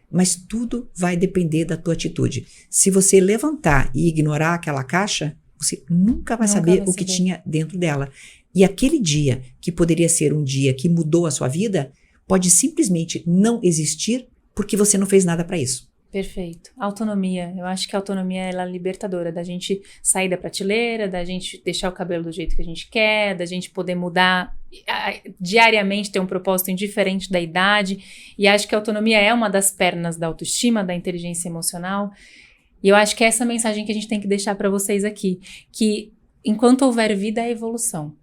Speaker 2: Mas tudo vai depender da tua atitude. Se você levantar e ignorar aquela caixa, você nunca vai saber o que tinha dentro dela. E aquele dia, que poderia ser um dia que mudou a sua vida, pode simplesmente não existir porque você não fez nada para isso.
Speaker 1: Perfeito. Autonomia. Eu acho que a autonomia ela é libertadora, da gente sair da prateleira, da gente deixar o cabelo do jeito que a gente quer, da gente poder mudar diariamente, ter um propósito indiferente da idade. E acho que a autonomia é uma das pernas da autoestima, da inteligência emocional. E eu acho que é essa mensagem que a gente tem que deixar para vocês aqui, que enquanto houver vida, é evolução.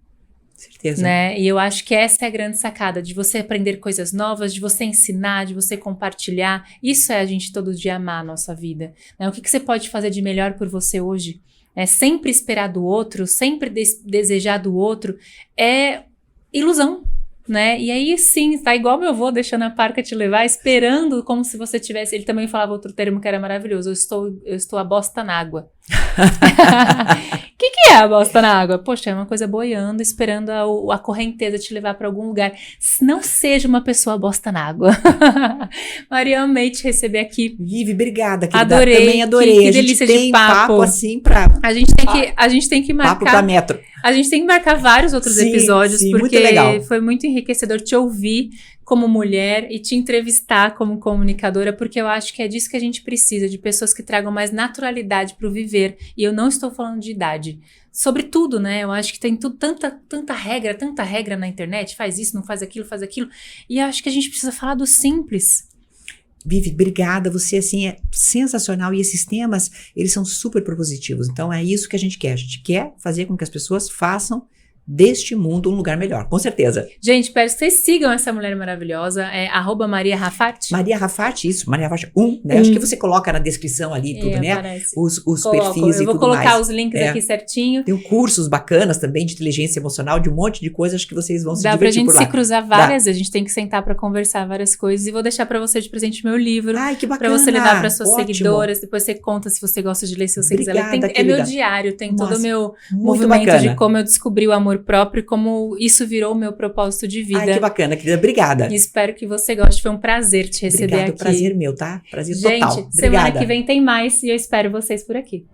Speaker 2: Certeza.
Speaker 1: Né? E eu acho que essa é a grande sacada, de você aprender coisas novas, de você ensinar, de você compartilhar. Isso é a gente todo dia amar a nossa vida. Né? O que você pode fazer de melhor por você hoje? Sempre esperar do outro, sempre desejar do outro, é ilusão. Né? E aí sim, tá igual meu avô deixando a parca te levar, esperando como se você tivesse... Ele também falava outro termo que era maravilhoso, eu estou a bosta na água. O que é a bosta na água? Poxa, é uma coisa boiando, esperando a correnteza te levar para algum lugar. Não seja uma pessoa bosta na água. Maria, amei te receber aqui.
Speaker 2: Vivi, obrigada, querida.
Speaker 1: Adorei.
Speaker 2: Também adorei.
Speaker 1: Que delícia de papo.
Speaker 2: Assim pra...
Speaker 1: A gente tem que marcar...
Speaker 2: Papo pra metro.
Speaker 1: A gente tem que marcar vários outros episódios, porque
Speaker 2: muito legal.
Speaker 1: Foi muito enriquecedor te ouvir como mulher e te entrevistar como comunicadora, porque eu acho que é disso que a gente precisa, de pessoas que tragam mais naturalidade para o viver. E eu não estou falando de idade. Sobre tudo, né? Eu acho que tem tanta regra na internet, faz isso, não faz aquilo. E eu acho que a gente precisa falar do simples.
Speaker 2: Vivi, obrigada, você assim é sensacional e esses temas, eles são super propositivos, então é isso que a gente quer fazer com que as pessoas façam deste mundo um lugar melhor, com certeza.
Speaker 1: Gente, espero que vocês sigam essa mulher maravilhosa, é @Maria Rafati.
Speaker 2: Maria Rafati, isso, Maria Rafati 1, né? Acho que você coloca na descrição ali tudo, né?
Speaker 1: Aparece.
Speaker 2: Os
Speaker 1: Coloco.
Speaker 2: perfis e tudo mais.
Speaker 1: Eu vou colocar os links aqui certinho.
Speaker 2: Tem cursos bacanas também de inteligência emocional, de um monte de coisas, acho que vocês vão se divertir por lá.
Speaker 1: Dá pra gente se cruzar várias, a gente tem que sentar pra conversar várias coisas, e vou deixar pra você de presente meu livro.
Speaker 2: Ai, que bacana.
Speaker 1: Pra você levar para suas
Speaker 2: Ótimo.
Speaker 1: seguidoras, depois você conta se você gosta de ler, se você quiser ler.
Speaker 2: Obrigada,
Speaker 1: É meu diário, tem todo o meu
Speaker 2: muito
Speaker 1: movimento
Speaker 2: bacana.
Speaker 1: de como eu descobri o amor próprio e como isso virou o meu propósito de vida.
Speaker 2: Ai, que bacana, querida. Obrigada.
Speaker 1: E espero que você goste, foi um prazer te receber
Speaker 2: Obrigado,
Speaker 1: aqui.
Speaker 2: prazer meu, tá? Prazer
Speaker 1: Gente,
Speaker 2: total.
Speaker 1: semana
Speaker 2: Obrigada.
Speaker 1: que vem tem mais e eu espero vocês por aqui.